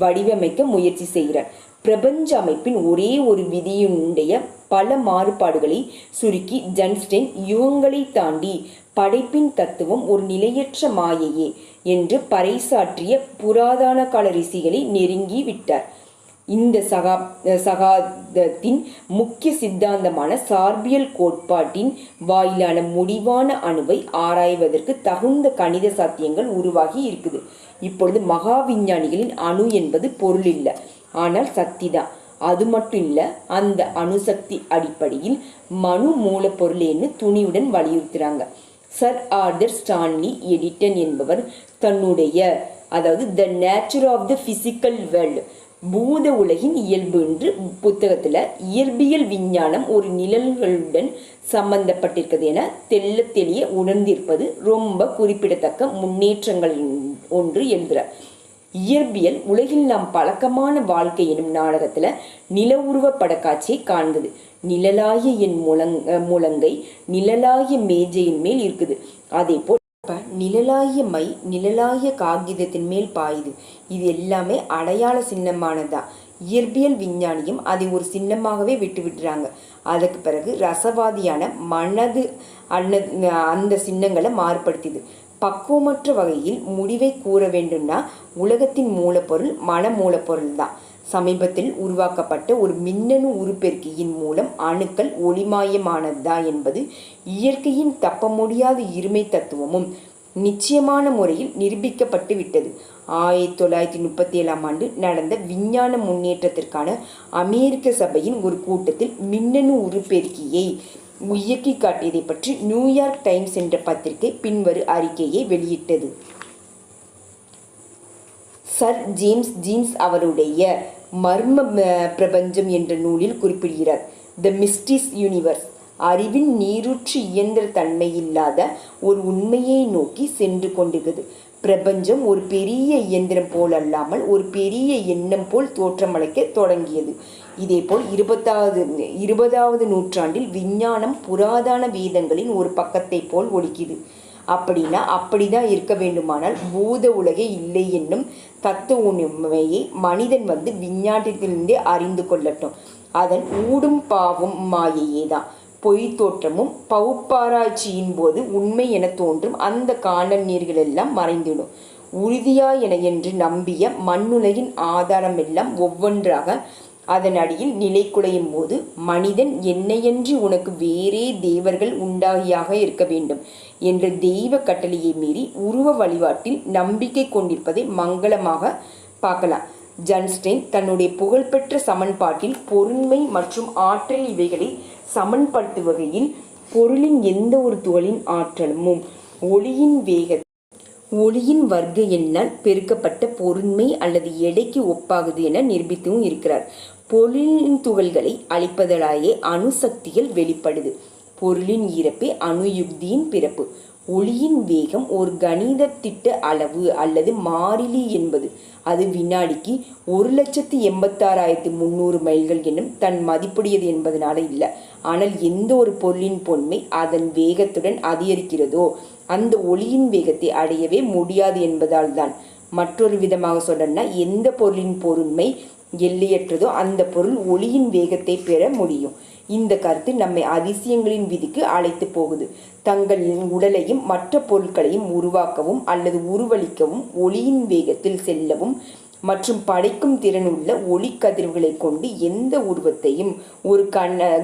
A: வடிவமைக்க முயற்சி செய்கிறார். பிரபஞ்ச அமைப்பின் ஒரே ஒரு விதியுடைய பல மாறுபாடுகளை சுருக்கி ஜன்ஸ்டைன் யுகங்களை தாண்டி படைப்பின் தத்துவம் ஒரு நிலையற்ற மாயையே என்று பறைசாற்றிய புராதன கால ரிஷிகளை நெருங்கி விட்டார். இந்த சகாதத்தின் முக்கிய சித்தாந்தமான சார்பியல் கோட்பாட்டின் வாயிலான முடிவான அணுவை ஆராய்வதற்கு தகுந்த கணித சாத்தியங்கள் உருவாகி இருக்குது. இப்பொழுது மகா விஞ்ஞானிகளின் அணு என்பது பொருள் இல்லை, ஆனால் சக்தி தான். அது மட்டும் இல்லை, அந்த அணுசக்தி அடிப்படையில் மனு மூலப்பொருள்னு துணிவுடன் வலியுறுத்துறாங்க. சர் ஆர்தர் ஸ்டான்லி எடிட்டன் என்பவர் தன்னுடைய the nature of the physical world பூத உலகின் இயல்பு என்று புத்தகத்தில் இயற்பியல் விஞ்ஞானம் ஒரு நிழல்களுடன் சம்பந்தப்பட்டிருக்கிறது என தெளிய உணர்ந்திருப்பது ரொம்ப குறிப்பிடத்தக்க முன்னேற்றங்கள் ஒன்று எழுதுகிறார். இயற்பியல் உலகில் நாம் பழக்கமான வாழ்க்கை எனும் நாடகத்தில் நில உருவ படக்காட்சியை காண்கிறது. நிழலாகிய என் முழங்கை நிழலாகிய மேஜையின் மேல் இருக்குது. அதே போல் நிழலாகிய மை நிழலாகிய காகிதத்தின் மேல் பாயுது. இது எல்லாமே அடையாள சின்னமானதான். இயற்பியல் விஞ்ஞானியும் அதை ஒரு சின்னமாகவே விட்டுறாங்க. அதுக்கு பிறகு ரசவாதியான மனது அந்த சின்னங்களை மாறுபடுத்தியது. பக்குவமற்ற வகையில் முடிவை கூற வேண்டும்னா உலகத்தின் மூலப்பொருள் மன மூலப்பொருள் தான். சமீபத்தில் உருவாக்கப்பட்ட ஒரு மின்னணு உருப்பெருக்கியின் மூலம் அணுக்கள் ஒளிமாயமானதா என்பது இயற்கையின் தப்ப முடியாத இருமை தத்துவமும் நிச்சயமான முறையில் நிரூபிக்கப்பட்டு விட்டது. 1937 நடந்த விஞ்ஞான முன்னேற்றத்திற்கான அமெரிக்க சபையின் ஒரு கூட்டத்தில் மின்னணு உருப்பெருக்கியை இயக்கி காட்டியதை பற்றி நியூயார்க் டைம்ஸ் என்ற பத்திரிகை பின்வரும் அறிக்கையை வெளியிட்டது. சர் ஜேம்ஸ் ஜீன்ஸ் அவருடைய மர்ம பிரபஞ்சம் என்ற நூலில் குறிப்பிடுகிறார். த மிஸ்டிஸ் யூனிவர்ஸ் அறிவின் நீரூற்று இயந்திர தன்மை இல்லாத ஒரு உண்மையை நோக்கி சென்று கொண்டிருக்கிறது. பிரபஞ்சம் ஒரு பெரிய இயந்திரம் போல் அல்லாமல் ஒரு பெரிய எண்ணம் போல் தோற்றமளிக்க தொடங்கியது. இதேபோல் இருபதாவது நூற்றாண்டில் விஞ்ஞானம் புராதன வேதங்களின் ஒரு பக்கத்தை போல் ஒலிக்குது. அப்படின்னா அப்படிதான் இருக்க வேண்டுமானால் பூத உலகே இல்லை என்னும் தத்துவ உண்மையை மனிதன் விஞ்ஞானத்திலிருந்தே அறிந்து கொள்ளட்டும். அதன் ஊடும் பாவும் மாயையே தான். பொய் தோற்றமும் பகுப்பாராய்ச்சியின் போது உண்மை என தோன்றும் அந்த காணல் நீர்களெல்லாம் மறைந்திடும். உறுதியா என என்று நம்பிய மண்ணுலகின் ஆதாரமெல்லாம் ஒவ்வொன்றாக அதன் அடியில் நிலை குலையும் போது மனிதன் என்னையன்றி உனக்கு வேறே தேவர்கள் உண்டாகியாக இருக்க வேண்டும் என்ற தெய்வ கட்டளையை மீறி உருவ வழிபாட்டில் நம்பிக்கை கொண்டிருப்பதை மங்களமாக பார்க்கலாம். ஜன்ஸ்டைன் தன்னுடைய புகழ்பெற்ற சமன்பாட்டில் பொருண்மை மற்றும் ஆற்றல் இவைகளை சமன்படுத்துவகையில் பொருளின் எந்த ஒரு துகளின் ஆற்றலும் ஒளியின் வர்க்க எண்ணால் பெருக்கப்பட்ட பொருண்மை அல்லது எடைக்கு ஒப்பாகுது என நிரூபித்தும் இருக்கிறார். பொருளின் துகள்களை அழிப்பதாலேயே அணுசக்திகள் வெளிப்படுது. பொருளின் ஈரப்பே அணுயுக்தியின் பிறப்பு. ஒளியின் வேகம் ஒரு கணித திட்ட அளவு அல்லது மாறிலி என்பது. அது வினாடிக்கு 1,86,300 மைல்கள் என்னும் தன் மதிப்புடையது என்பதனால இல்லை. ஆனால் எந்த ஒரு பொருளின் பொன்மை அதன் வேகத்துடன் அதிகரிக்கிறதோ அந்த ஒளியின் வேகத்தை அடையவே முடியாது என்பதால் தான். மற்றொரு விதமாக சொல்லணும்னா, எந்த பொருளின் பொருண்மை எல்லையற்றதோ அந்த பொருள் ஒளியின் வேகத்தை பெற முடியும். இந்த கருத்து நம்மை அதிசயங்களின் விதிக்கு அழைத்து போகுது. தங்கள் உடலையும் மற்ற பொருட்களையும் உருவாக்கவும் அல்லது உருவளிக்கவும் ஒளியின் வேகத்தில் செல்லவும் மற்றும் படைக்கும் திறனுள்ள ஒளிக்கதிர்வுகளை கொண்டு எந்த உருவத்தையும் ஒரு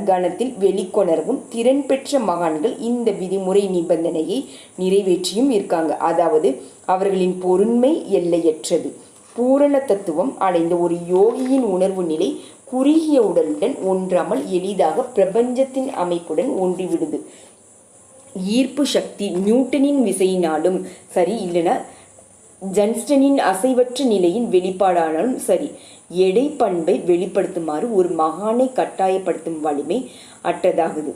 A: கணத்தில் வெளிக்கொணரவும் திறன் பெற்ற மகான்கள் இந்த விதிமுறை நிபந்தனையை நிறைவேற்றியும் இருக்காங்க. அதாவது அவர்களின் பொருண்மை எல்லையற்றது. பூரண தத்துவம் அடைந்த ஒரு யோகியின் உணர்வு நிலை குறுகிய உடலுடன் ஒன்றாமல் எளிதாக பிரபஞ்சத்தின் அமைப்புடன் ஒன்றிவிடுது. ஈர்ப்பு சக்தி நியூட்டனின் விசையினாலும் சரி, இல்லைன்னா ஜன்ஸ்டனின் அசைவற்ற நிலையின் வெளிப்பாடானாலும் சரி, எடை பண்பை வெளிப்படுத்துமாறு ஒரு மகானை கட்டாயப்படுத்தும் வலிமை அற்றதாகுது.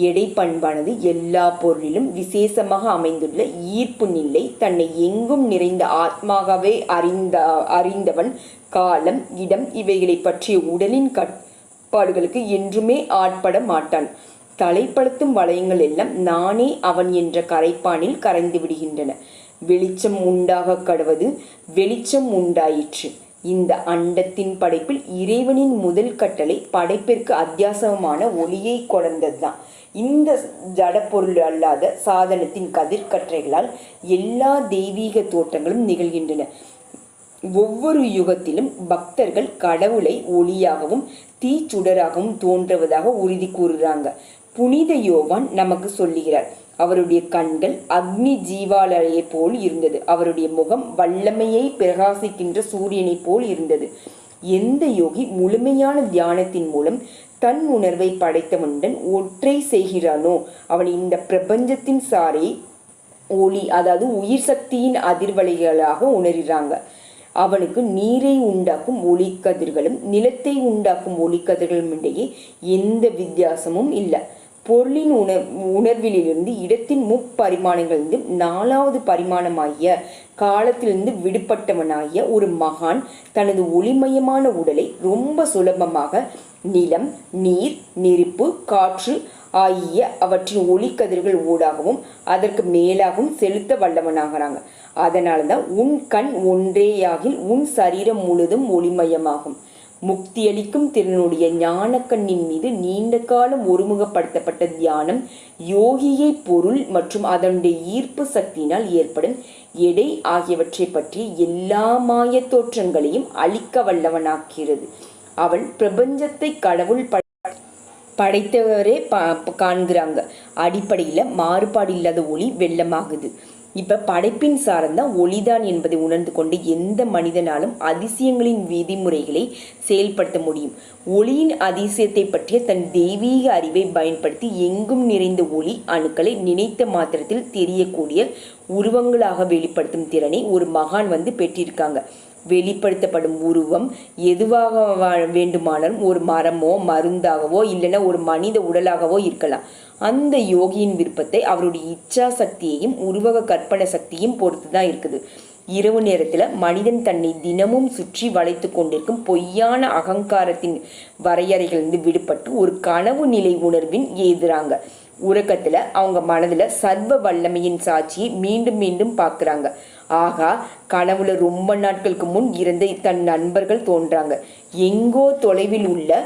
A: எடை பண்பானது எல்லா பொருளிலும் விசேஷமாக அமைந்துள்ள ஈர்ப்பு நிலை தன்னை எங்கும் நிறைந்த ஆத்மாகவே அறிந்தவன் காலம் இடம் இவைகளை பற்றிய உடலின் கட்டுப்பாடுகளுக்கு என்றுமே ஆட்பட மாட்டான். தலைப்படுத்தும் வளையங்கள் எல்லாம் நானே அவன் என்ற கரைப்பானில் கரைந்து விடுகின்றன. வெளிச்சம் உண்டாக கடவது வெளிச்சம் உண்டாயிற்று. இந்த அண்டத்தின் படைப்பில் இறைவனின் முதல் கட்டளை படைப்பிற்கு அத்தியாசமான ஒளியை கொண்டதுதான். இந்த ஜடப்பொருள் அல்லாத சாதனத்தின் கதிர்கற்றைகளால் எல்லா தெய்வீக தோற்றங்களும் நிகழ்கின்றன. ஒவ்வொரு யுகத்திலும் பக்தர்கள் கடவுளை ஒளியாகவும் தீச்சுடராகவும் தோன்றுவதாக உறுதி கூறுகிறாங்க. புனித யோவான் நமக்கு சொல்லுகிறார், அவருடைய கண்கள் அக்னி ஜீவாலயை போல் இருந்தது, அவருடைய முகம் வல்லமையை பிரகாசிக்கின்ற சூரியனை போல் இருந்தது. எந்த யோகி முழுமையான தியானத்தின் மூலம் தன் உணர்வை படைத்தவனுடன் ஒற்றை செய்கிறானோ அவன் இந்த பிரபஞ்சத்தின் சாரை ஒளி, அதாவது உயிர் சக்தியின் அதிர்வலைகளாக உணர்கிறாங்க. அவனுக்கு நீரை உண்டாக்கும் ஒளிக்கதிர்களும் நிலத்தை உண்டாக்கும் ஒளிக்கதிர்களும் இடையே எந்த வித்தியாசமும் இல்லை. பொருளின் உணர்விலிருந்து இடத்தின் முப்பரிமாணங்களிலிருந்து 4வது பரிமாணமாகிய காலத்திலிருந்து விடுபட்டவனாகிய ஒரு மகான் தனது ஒளிமயமான உடலை ரொம்ப சுலபமாக நிலம், நீர், நெருப்பு, காற்று ஆகிய அவற்றின் ஒளிக்கதிர்கள் ஊடாகவும் அதற்கு மேலாகவும் செலுத்த வல்லவனாகிறாங்க. அதனால தான் உன் கண் ஒன்றேயாகில் உன் சரீரம் முழுதும் ஒளிமயமாகும். முக்தியளிக்கும் திறனுடைய ஞானக்கண்ணின் மீது நீண்ட காலம் ஒருமுகப்படுத்தப்பட்ட தியானம் யோகியை பொருள் மற்றும் அதனுடைய ஈர்ப்பு சக்தியினால் ஏற்படும் எடை ஆகியவற்றை பற்றி எல்லா மாய தோற்றங்களையும் அழிக்க வல்லவனாக்கிறது. அவன் பிரபஞ்சத்தை கடவுள் படைத்தவரே காண்கிறாங்க. அடிப்படையில் மாறுபாடு இல்லாத ஒளி வெள்ளமாகுது. இப்போ படைப்பின் சாரம்தான் ஒளிதான் என்பதை உணர்ந்து கொண்டு எந்த மனிதனாலும் அதிசயங்களின் விதிமுறைகளை செயல்படுத்த முடியும். ஒளியின் அதிசயத்தை பற்றிய தன் தெய்வீக அறிவை பயன்படுத்தி எங்கும் நிறைந்த ஒளி அணுக்களை நினைத்த மாத்திரத்தில் தெரியக்கூடிய உருவங்களாக வெளிப்படுத்தும் திறனை ஒரு மகான் பெற்றிருக்காங்க. வெளிப்படுத்தப்படும் உருவம் எதுவாக வேண்டுமானாலும் ஒரு மரமோ மருந்தாகவோ இல்லைன்னா ஒரு மனித உடலாகவோ இருக்கலாம். அந்த யோகியின் விருப்பத்தை அவருடைய இச்சா சக்தியையும் உருவக கற்பனை சக்தியும் பொறுத்து தான் இருக்குது. இரவு நேரத்தில் மனிதன் தன்னை தினமும் சுற்றி வளைத்து கொண்டிருக்கும் பொய்யான அகங்காரத்தின் வரையறைகளிலிருந்து விடுபட்டு ஒரு கனவு நிலை உணர்வின் ஏதுறாங்க. உறக்கத்தில் அவங்க மனதில் சர்வ வல்லமையின் சாட்சியை மீண்டும் மீண்டும் பார்க்குறாங்க. ஆகா, கனவுல ரொம்ப நாட்களுக்கு முன் இருந்த தன் நண்பர்கள் தோன்றாங்க. எங்கோ தொலைவில் உள்ள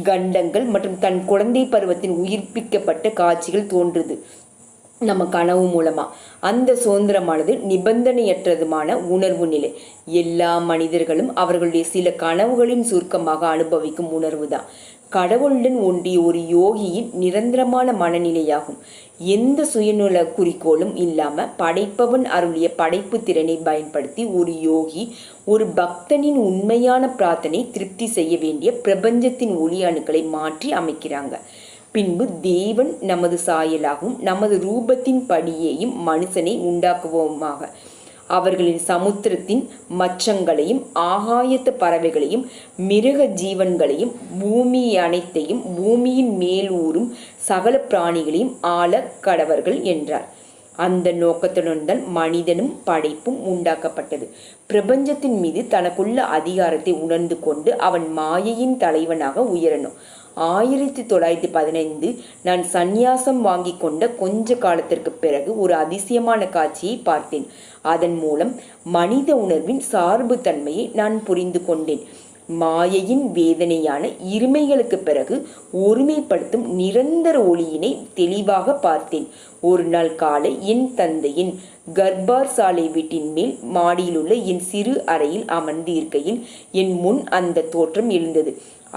A: கண்டங்கள் மற்றும் தன் குழந்தை பருவத்தின் உயிர்ப்பிக்கப்பட்ட காட்சிகள் தோன்றுது நம்ம கனவு மூலமா. அந்த சுதந்திரமானது நிபந்தனையற்றதுமான உணர்வு நிலை. எல்லா மனிதர்களும் அவர்களுடைய சில கனவுகளின் சுருக்கமாக அனுபவிக்கும் உணர்வு தான் கடவுளுடன் ஒன்றிய ஒரு யோகியின் நிரந்தரமான மனநிலையாகும். எந்த சுயநல குறிக்கோளும் இல்லாம படைப்பவன் அருளிய படைப்பு திறனை பயன்படுத்தி ஒரு யோகி ஒரு பக்தனின் உண்மையான பிரார்த்தனை திருப்தி செய்ய வேண்டிய பிரபஞ்சத்தின் ஒளி அணுக்களை மாற்றி அமைக்கிறாங்க. பின்பு தேவன் நமது சாயலாகவும் நமது ரூபத்தின் படியேயும் மனுஷனை உண்டாக்குவோமாக. அவர்களின் சமுத்திரத்தின் மச்சங்களையும் ஆகாயத்து பறவைகளையும் மிருக ஜீவன்களையும் பூமி அனைத்தையும் பூமியின் மேல் ஊறும் சகல பிராணிகளையும் ஆள கடவர்கள் என்றார். அந்த நோக்கத்துடன் தான் மனிதனும் படைப்பும் உண்டாக்கப்பட்டது. பிரபஞ்சத்தின் மீது தனக்குள்ள அதிகாரத்தை உணர்ந்து கொண்டு அவன் மாயையின் தலைவனாக உயரணும். 1915 நான் சந்நியாசம் வாங்கி கொண்ட கொஞ்ச காலத்திற்கு பிறகு ஒரு அதிசயமான காட்சியை பார்த்தேன். அதன் மூலம் மனித உணர்வின் சார்பு தன்மையை நான் புரிந்து கொண்டேன். மாயையின் வேதனையான இருமைகளுக்கு பிறகு ஒருமைப்படுத்தும் நிரந்தர ஒளியினை தெளிவாக பார்த்தேன். ஒரு நாள் காலை என் தந்தையின் கர்ப்பார் சாலை வீட்டின் மேல் மாடியிலுள்ள என் சிறு அறையில் அமர்ந்து இருக்கையில் என் முன் அந்த தோற்றம் எழுந்தது.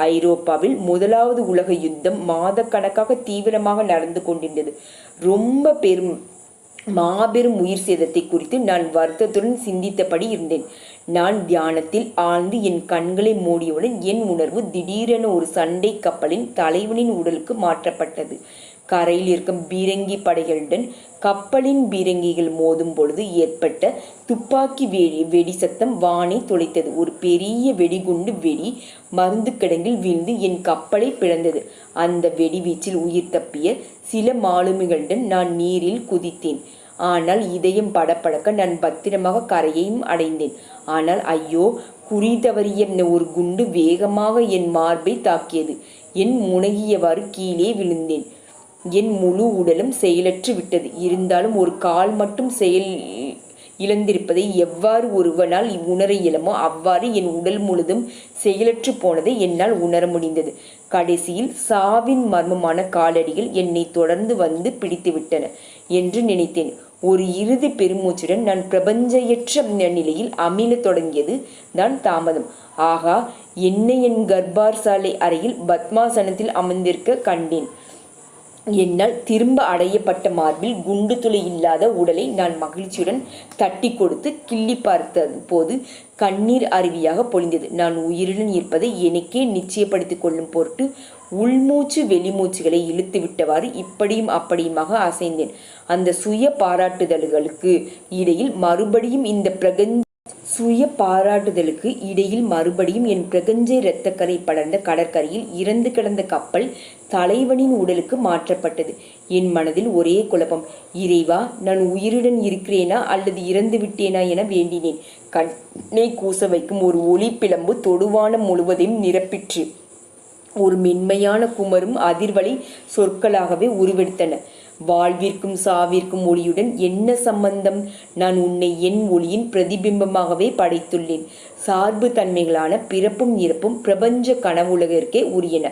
A: ஐரோப்பாவில் முதலாவது உலக யுத்தம் மாதக்கணக்காக தீவிரமாக நடந்து கொண்டிருந்தது. ரொம்ப மாபெரும் உயிர் சேதத்தை குறித்து நான் வருத்தத்துடன் சிந்தித்தபடி இருந்தேன். நான் தியானத்தில் ஆழ்ந்து என் கண்களை மூடியவுடன் என் உணர்வு திடீரென ஒரு சண்டை கப்பலின் தலைவனின் உடலுக்கு மாற்றப்பட்டது. கரையில் இருக்கும் பீரங்கி படைகளுடன் கப்பலின் பீரங்கிகள் மோதும் பொழுது ஏற்பட்ட துப்பாக்கி வெடி சத்தம் வானை தொலைத்தது. ஒரு பெரிய வெடிகுண்டு வெடி மருந்து கிடங்கில் வீழ்ந்து என் கப்பலை பிளந்தது. அந்த வெடிவீச்சில் உயிர் தப்பிய சில மாலுமிகளுடன் நான் நீரில் குதித்தேன். ஆனால் இதயம் படப்படக்க நான் பத்திரமாக கரையையும் அடைந்தேன். ஆனால் ஐயோ, குறி தவறிய ஒரு குண்டு வேகமாக என் மார்பை தாக்கியது. என் முனகியவாறு கீழே விழுந்தேன். என் முழு உடலும் செயலற்று விட்டது. இருந்தாலும் ஒரு கால் மட்டும் செயல் இழந்திருப்பதை எவ்வாறு ஒருவனால் உணர இயலுமோ அவ்வாறு என் உடல் முழுதும் செயலற்று போனதை என்னால் உணர முடிந்தது. கடைசியில் சாவின் மர்மமான காலடிகள் என்னை தொடர்ந்து வந்து பிடித்துவிட்டன என்று நினைத்தேன். ஒரு இறுதி பெருமூச்சுடன் நான் பிரபஞ்சயற்ற நிலையில் அமிழ தொடங்கியது தான் தாமதம். ஆகா, என்னை என் கர்ப்பார் சாலை அறையில் பத்மாசனத்தில் அமர்ந்திருக்க கண்டேன். என்னால் திரும்ப அடையப்பட்ட மார்பில் குண்டு துளை இல்லாத உடலை நான் மகிழ்ச்சியுடன் தட்டி கொடுத்து கிள்ளி பார்த்தது போது கண்ணீர் அருவியாக பொழிந்தது. நான் உயிருடன் இருப்பதை எனக்கே நிச்சயப்படுத்திக் கொள்ளும் பொருட்டு உள்மூச்சு வெளிமூச்சுகளை இழுத்து விட்டவாறு இப்படியும் அப்படியுமாக அசைந்தேன். அந்த சுய பாராட்டுதல்களுக்கு இடையில் மறுபடியும் என் பிரகஞ்சை இரத்தக்கரை படர்ந்த கடற்கரையில் இறந்து கிடந்த கப்பல் தலைவனின் உடலுக்கு மாற்றப்பட்டது. என் மனதில் ஒரே குழப்பம். இறைவா, நான் உயிருடன் இருக்கிறேனா அல்லது இறந்து விட்டேனா என வேண்டினேன். கண்ணை கூச வைக்கும் ஒரு ஒளி பிளம்பு தொடுவானம் முழுவதையும் நிரப்பிற்று. ஒரு மென்மையான குமரும் அதிர்வலை சொற்களாகவே உருவெடுத்தன. வாழ்விற்கும் சாவிற்கும் ஒளியுடன் என்ன சம்பந்தம்? நான் உன்னை என் ஒளியின் பிரதிபிம்பமாகவே படைத்துள்ளேன். சார்பு தன்மைகளான பிறப்பும் இறப்பும் பிரபஞ்ச கனவுலகிற்கே உரியன.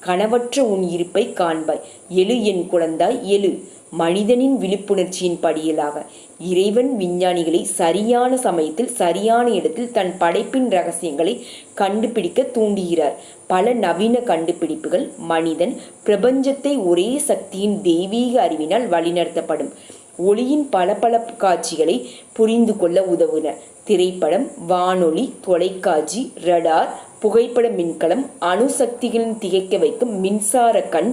A: கனவற்ற உன் இருப்பை காண்பாய். எழு என் குழந்தாய், எழு. மனிதனின் விழிப்புணர்ச்சியின் படியலாக இறைவன் விஞ்ஞானிகளை சரியான சமயத்தில் சரியான இடத்தில் தன் படைப்பின் ரகசியங்களை கண்டுபிடிக்க தூண்டுகிறார். பல நவீன கண்டுபிடிப்புகள் மனிதன் பிரபஞ்சத்தை ஒரே சக்தியின் தெய்வீக அறிவினால் வழிநடத்தப்படும் ஒளியின் பல காட்சிகளை புரிந்து கொள்ள உதவுன. திரைப்படம், வானொலி, தொலைக்காட்சி, ரடார், புகைப்பட மின்கலம், அணுசக்திகளின் திகைக்க வைக்கும் மின்சார கண்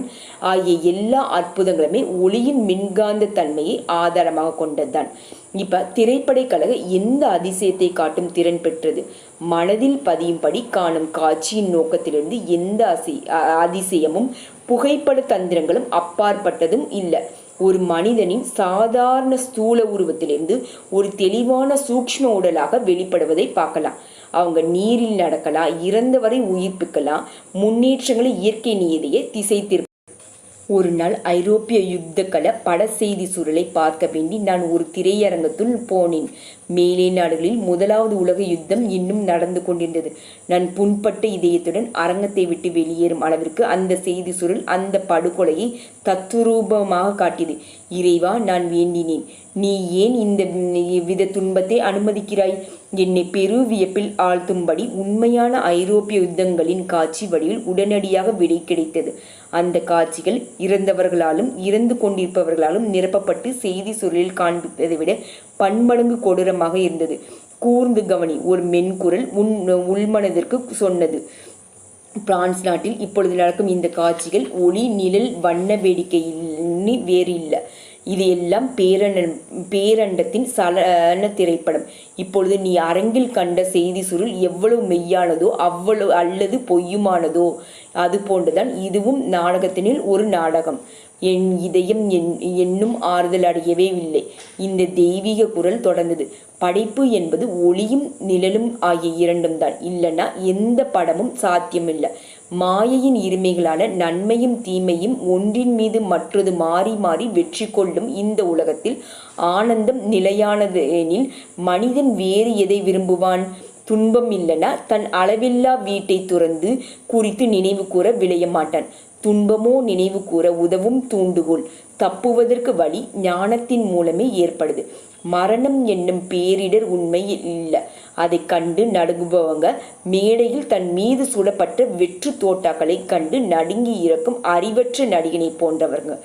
A: ஆகிய எல்லா அற்புதங்களுமே ஒளியின் மின்காந்த தன்மையை ஆதாரமாக கொண்டதுதான். இப்ப திரைப்பட கழக எந்த அதிசயத்தை காட்டும் திறன் பெற்றது? மனதில் பதியும்படி காணும் காட்சியின் நோக்கத்திலிருந்து எந்த அதிசயமும் புகைப்பட தந்திரங்களும் அப்பாற்பட்டதும் இல்லை. ஒரு மனிதனின் சாதாரண ஸ்தூல உருவத்திலிருந்து ஒரு தெளிவான சூக்ஷ்ம உடலாக வெளிப்படுவதை பார்க்கலாம். அவங்க நீரில் நடக்கலாம், இறந்தவரை உயிர்ப்பிக்கலாம், முன்னேற்றங்களை இயற்கை நியதியை திசை திருப்ப. ஒரு நாள் ஐரோப்பிய யுத்தக்கல பட செய்தி சுருளை பார்க்க வேண்டி நான் ஒரு திரையரங்கத்துள் போனேன். மேலே நாடுகளில் முதலாவது உலக யுத்தம் இன்னும் நடந்து கொண்டிருந்தது. நான் புண்பட்ட இதயத்துடன் அரங்கத்தை விட்டு வெளியேறும் அளவிற்கு அந்த செய்தி சுருள் அந்த படுகொலையை தத்துரூபமாக காட்டியது. இறைவா, நான் வேண்டினேன், நீ ஏன் இந்த வித துன்பத்தை அனுமதிக்கிறாய்? என்னை பெரு வியப்பில் ஆழ்த்தும்படி உண்மையான ஐரோப்பிய யுத்தங்களின் காட்சி வடிவில் உடனடியாக விடை கிடைத்தது. அந்த காட்சிகள் இறந்தவர்களாலும் இறந்து கொண்டிருப்பவர்களாலும் நிரப்பப்பட்டு செய்தி சுருளில் காண்பிப்பதை விட பன்மடங்கு கொடூரமாக இருந்தது. கூர்ந்து கவனி, ஒரு மென்குரல் உள்மனதிற்கு சொன்னது. பிரான்ஸ் நாட்டில் இப்பொழுது நடக்கும் இந்த காட்சிகள் ஒளி, நிழல், வண்ண வேடிக்கைன்னு வேறு இல்லை. இது எல்லாம் பேரண்டத்தின் சலன திரைப்படம். இப்பொழுது நீ அரங்கில் கண்ட செய்தி சுருள் எவ்வளவு மெய்யானதோ அவ்வளவு அல்லது பொய்யுமானதோ அது போன்றுதான் இதுவும் நாடகத்தினில் ஒரு நாடகம். என் இதயம் என்னும் ஆறுதல் அடையவே இல்லை. இந்த தெய்வீக குரல் தொடர்ந்தது. படைப்பு என்பது ஒளியும் நிழலும் ஆகிய இரண்டும் தான். இல்லைன்னா எந்த படமும் சாத்தியமில்லை. மாயையின் இருமைகளான நன்மையும் தீமையும் ஒன்றின் மீது மற்றது மாறி மாறி வெற்றி கொள்ளும் இந்த உலகத்தில் ஆனந்தம் நிலையானது எனில் மனிதன் வேறு எதை விரும்புவான்? துன்பம் இல்லைனா தன் அளவில்லா வீட்டை துறந்து குறித்து நினைவு கூற விளைய மாட்டான். துன்பமோ நினைவு கூற உதவும் தூண்டுகோல். தப்புவதற்கு வழி ஞானத்தின் மூலமே ஏற்படுது. மரணம் என்னும் பேரிடர் உண்மை இல்லை. அதை கண்டு நடுங்குபவங்க மேடையில் தன் மீது சுடப்பட்ட வெற்று தோட்டாக்களை கண்டு நடுங்கி இறக்கும் அறிவற்ற நடிகனை போன்றவங்க.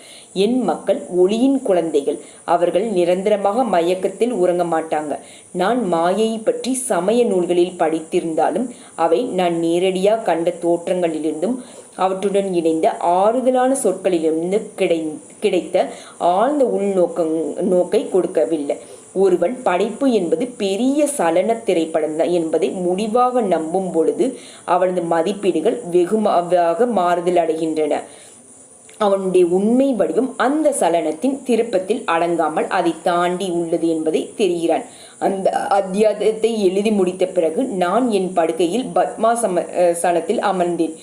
A: என் மக்கள் ஒளியின் குழந்தைகள். அவர்கள் நிரந்தரமாக மயக்கத்தில் உறங்க மாட்டாங்க. நான் மாயையை பற்றி சமய நூல்களில் படித்திருந்தாலும் அவை நான் நேரடியாக கண்ட தோற்றங்களிலிருந்தும் அவற்றுடன் இணைந்த ஆறுதலான சொற்களிலிருந்து கிடைத்த ஆழ்ந்த உள்நோக்கை கொடுக்கவில்லை. ஒருவன் படைப்பு என்பது பெரிய சலன திரைப்படம் தான் என்பதை முடிவாக நம்பும் பொழுது அவனது மதிப்பீடுகள் வெகுவாக மாறுதல் அடைகின்றன. அவனுடைய உண்மை வடிவம் அந்த சலனத்தின் திருப்பத்தில் அடங்காமல் அதை தாண்டி உள்ளது என்பதை தெரிகிறான். அந்த அத்தியாயத்தை எழுதி முடித்த பிறகு நான் என் படுக்கையில் பத்மாசனத்தில் அமர்ந்தேன்.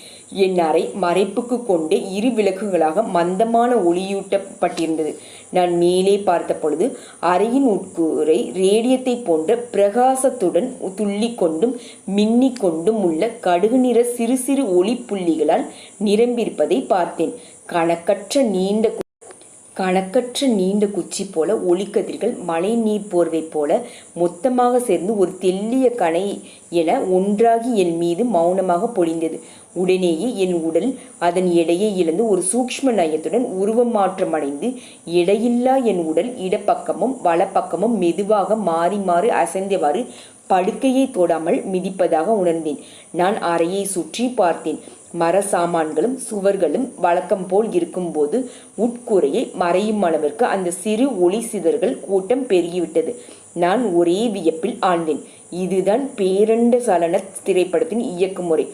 A: என் அறை மறைப்புக்கு கொண்டு இரு விளக்குகளாக மந்தமான ஒளியூட்டப்பட்டிருந்தது. நான் மேலே பார்த்த பொழுது அறையின் உட்கூரை ரேடியத்தை போன்ற பிரகாசத்துடன் துள்ளி கொண்டும் மின்னிக் கொண்டும் உள்ள கடுகு நிற சிறு சிறு ஒளி புள்ளிகளால் நிரம்பியிருப்பதை பார்த்தேன். கணக்கற்ற நீண்ட குச்சி போல ஒளிக்கதிர்கள் மழை நீர் போர்வை போல மொத்தமாக சேர்ந்து ஒரு தெல்லிய கணை என ஒன்றாகி என் மீது மௌனமாக பொழிந்தது. உடனேயே என் உடல் அதன் எடையை இழந்து ஒரு சூக்ஷ்ம நயத்துடன் உருவம் மாற்றமடைந்து எடையில்லா என் உடல் இடப்பக்கமும் வலப்பக்கமும் மெதுவாக மாறி மாறி அசைந்தவாறு படுக்கையை தொடாமல் மிதிப்பதாக உணர்ந்தேன். நான் அறையை சுற்றி பார்த்தேன். மர சாமான்களும் சுவர்களும் வழக்கம் போல் இருக்கும்போது உட்கூரையை மறையும் அளவிற்கு அந்த சிறு ஒளி சிதறுகள் கூட்டம் பெருகிவிட்டது. நான் ஒரே வியப்பில் ஆழ்ந்தேன். இதுதான் பேரண்ட சலன திரைப்படத்தின் இயக்குமுறை.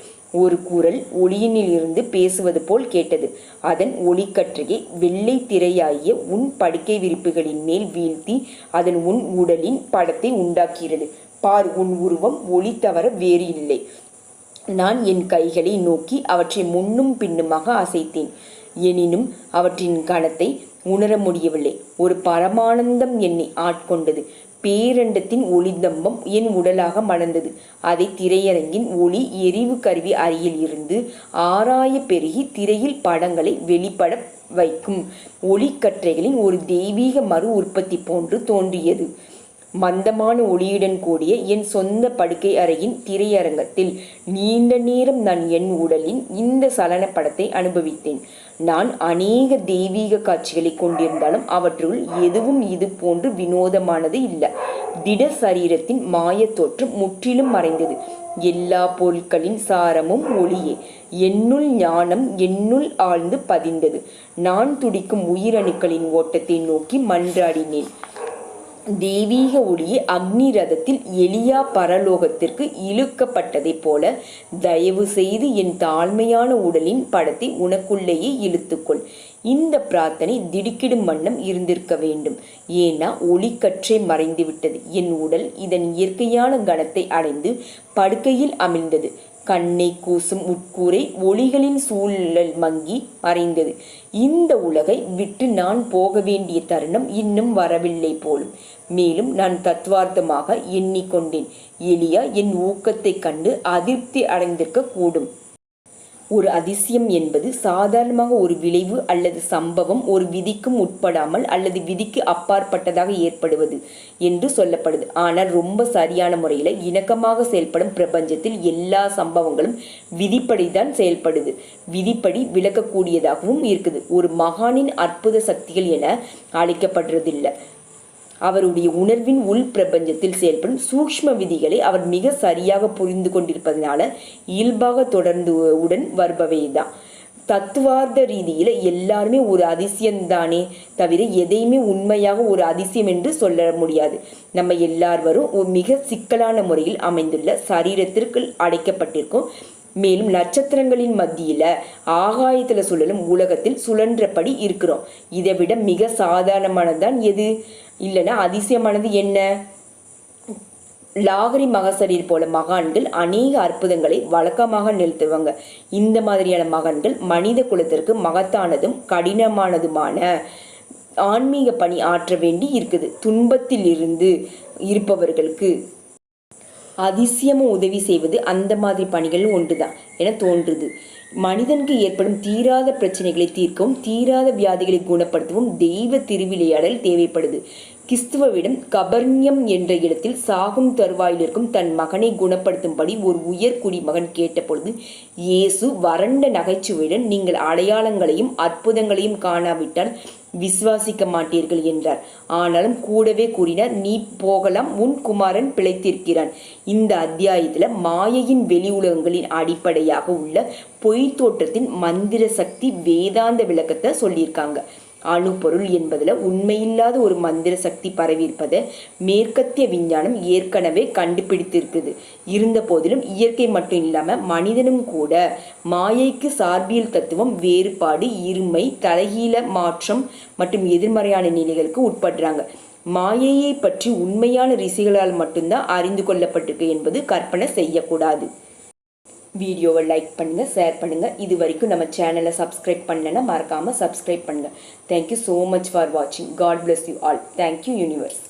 A: ஒரு குரல் ஒளியினிலிருந்து பேசுவது போல் கேட்டது. அதன் ஒளிக்கற்றையை வெள்ளை திரையாகிய உன் படுக்கை விரிப்புகளின் மேல் வீழ்த்தி அதன் உன் உடலின் படத்தை உண்டாக்கிறது. பார், உன் உருவம் ஒளி தவிர வேறு இல்லை. நான் என் கைகளை நோக்கி அவற்றை முன்னும் பின்னுமாக அசைத்தேன். எனினும் அவற்றின் கணத்தை உணர முடியவில்லை. ஒரு பரமானந்தம் என்னை ஆட்கொண்டது. பேரண்டத்தின் ஒளிதம்பம் என் உடலாக மலர்ந்தது. அதை திரையரங்கின் ஒளி எரிவு கருவி அருகில் இருந்து ஆராய பெருகி திரையில் படங்களை வெளிப்பட வைக்கும் ஒளிக்கற்றைகளின் ஒரு தெய்வீக மறு உற்பத்தி போன்று தோன்றியது. மந்தமான ஒளியுடன் கூடிய என் சொந்த படுக்கை அறையின் திரையரங்கத்தில் நீண்ட நேரம் நான் என் உடலின் இந்த சலன படத்தை அனுபவித்தேன். நான் அநேக தெய்வீக காட்சிகளை கொண்டிருந்தாலும் அவற்றுள் எதுவும் இது போன்று வினோதமானது இல்லை. திட சரீரத்தின் மாயத் தோற்றம் முற்றிலும் மறைந்தது. எல்லா பொருட்களின் சாரமும் ஒளியே. என்னுள் ஞானம் என்னுள் ஆழ்ந்து பதிந்தது. நான் துடிக்கும் உயிரணுக்களின் ஓட்டத்தை நோக்கி மன்றாடினேன். தெய்வீக ஒளியே அக்னி ரதத்தில் எலியா பரலோகத்திற்கு இழுக்கப்பட்டதைப் போல தயவு செய்து என் தாழ்மையான உடலின் படத்தை உனக்குள்ளேயே இழுத்துக்கொள். இந்த பிரார்த்தனை திடுக்கிடும் வண்ணம் இருந்திருக்க வேண்டும். ஏன்னா ஒளிக்கற்றே மறைந்து விட்டது. என் உடல் இதன் இயற்கையான கணத்தை அடைந்து படுக்கையில் அமிழ்ந்தது. கண்ணை கூசும் உட்கூரை ஒளிகளின் சூழல் மங்கி மறைந்தது. இந்த உலகை விட்டு நான் போக வேண்டிய தருணம் இன்னும் வரவில்லை போலும். மேலும் நான் தத்துவார்த்தமாக எண்ணிக்கொண்டேன். எலியா என் ஊக்கத்தைக் கண்டு அதிருப்தி அடைந்திருக்க கூடும். ஒரு அதிசயம் என்பது சாதாரணமாக ஒரு விளைவு அல்லது சம்பவம் ஒரு விதிக்கும் உட்படாமல் அல்லது விதிக்கு அப்பாற்பட்டதாக ஏற்படுவது என்று சொல்லப்படுது. ஆனால் ரொம்ப சரியான முறையில் இணக்கமாக செயல்படும் பிரபஞ்சத்தில் எல்லா சம்பவங்களும் விதிப்படிதான் செயல்படுது. விதிப்படி விளக்கக்கூடியதாகவும் இருக்குது. ஒரு மகானின் அற்புத சக்திகள் என அழைக்கப்படுறதில்லை. அவருடைய உணர்வின் உள் பிரபஞ்சத்தில் செயல்படும் சூக்ஷ்ம விதிகளை அவர் மிக சரியாக புரிந்து கொண்டிருப்பதனால இயல்பாக தொடர்ந்து உடன் வருபவைதான். தத்துவார்த்த ரீதியில் எல்லாருமே ஒரு அதிசயம்தானே தவிர எதையுமே உண்மையாக ஒரு அதிசயம் என்று சொல்ல முடியாது. நம்ம எல்லாரும் மிக சிக்கலான முறையில் அமைந்துள்ள சரீரத்திற்கு அடைக்கப்பட்டிருக்கும். மேலும் நட்சத்திரங்களின் மத்தியில் ஆகாயத்தில் சுழலும் உலகத்தில் சுழன்றபடி இருக்கிறோம். இதை விட மிக சாதாரணமானதான் எது? இல்லைன்னா அதிசயமானது என்ன? லாகரி மகசரீர் போல மகான்கள் அநேக அற்புதங்களை வழக்கமாக நிறுத்துவாங்க. இந்த மாதிரியான மகான்கள் மனித குலத்திற்கு மகத்தானதும் கடினமானதுமான ஆன்மீக பணி ஆற்ற வேண்டி இருக்குது. துன்பத்தில் இருந்து இருப்பவர்களுக்கு அதிசயமும் உதவி செய்வது அந்த மாதிரி பணிகளும் ஒன்றுதான் என தோன்றுது. மனிதனுக்கு ஏற்படும் தீராத பிரச்சனைகளை தீர்க்கவும் தீராத வியாதிகளை குணப்படுத்தவும் தெய்வ திருவிளையாடல் தேவைப்படுது. கிறிஸ்துவிடம் கபர்னியம் என்ற இடத்தில் சாகும் தருவாயில் இருக்கும் தன் மகனை குணப்படுத்தும்படி ஒரு உயர் குடிமகன் கேட்டபொழுது இயேசு வறண்ட நகைச்சுவையுடன், நீங்கள் அடையாளங்களையும் அற்புதங்களையும் காணாவிட்டால் விசுவாசிக்க மாட்டீர்கள் என்றார். ஆனாலும் கூடவே கூறினார், நீ போகலாம், உன் குமாரன் பிழைத்திருக்கிறான். இந்த அத்தியாயத்தில் மாயையின் வெளி உலகங்களின் அடிப்படையாக உள்ள பொய் தோற்றத்தின் மந்திர சக்தி வேதாந்த விளக்கத்தை சொல்லியிருக்காங்க. அணுப்பொருள் என்பதில் உண்மையில்லாத ஒரு மந்திர சக்தி பரவியிருப்பதை மேற்கத்திய விஞ்ஞானம் ஏற்கனவே கண்டுபிடித்திருக்குது. இருந்த போதிலும் இயற்கை மட்டும் இல்லாமல் மனிதனும் கூட மாயைக்கு சார்பியல் தத்துவம், வேறுபாடு, இருமை, தலைகீழ மாற்றம் மற்றும் எதிர்மறையான நிலைகளுக்கு உட்படுறாங்க. மாயையை பற்றி உண்மையான ரிஷிகளால் மட்டும்தான் அறிந்து கொள்ளப்பட்டிருக்கு என்பது கற்பனை செய்யக்கூடாது. வீடியோவை லைக் பண்ணுங்கள், ஷேர் பண்ணுங்கள். இது வரைக்கும் நம்ம சேனலை சப்ஸ்கிரைப் பண்ணலைன்னா மறக்காமல் சப்ஸ்கிரைப் பண்ணுங்கள். தேங்க்யூ ஸோ மச் ஃபார் வாட்சிங். God bless you all. Thank you universe.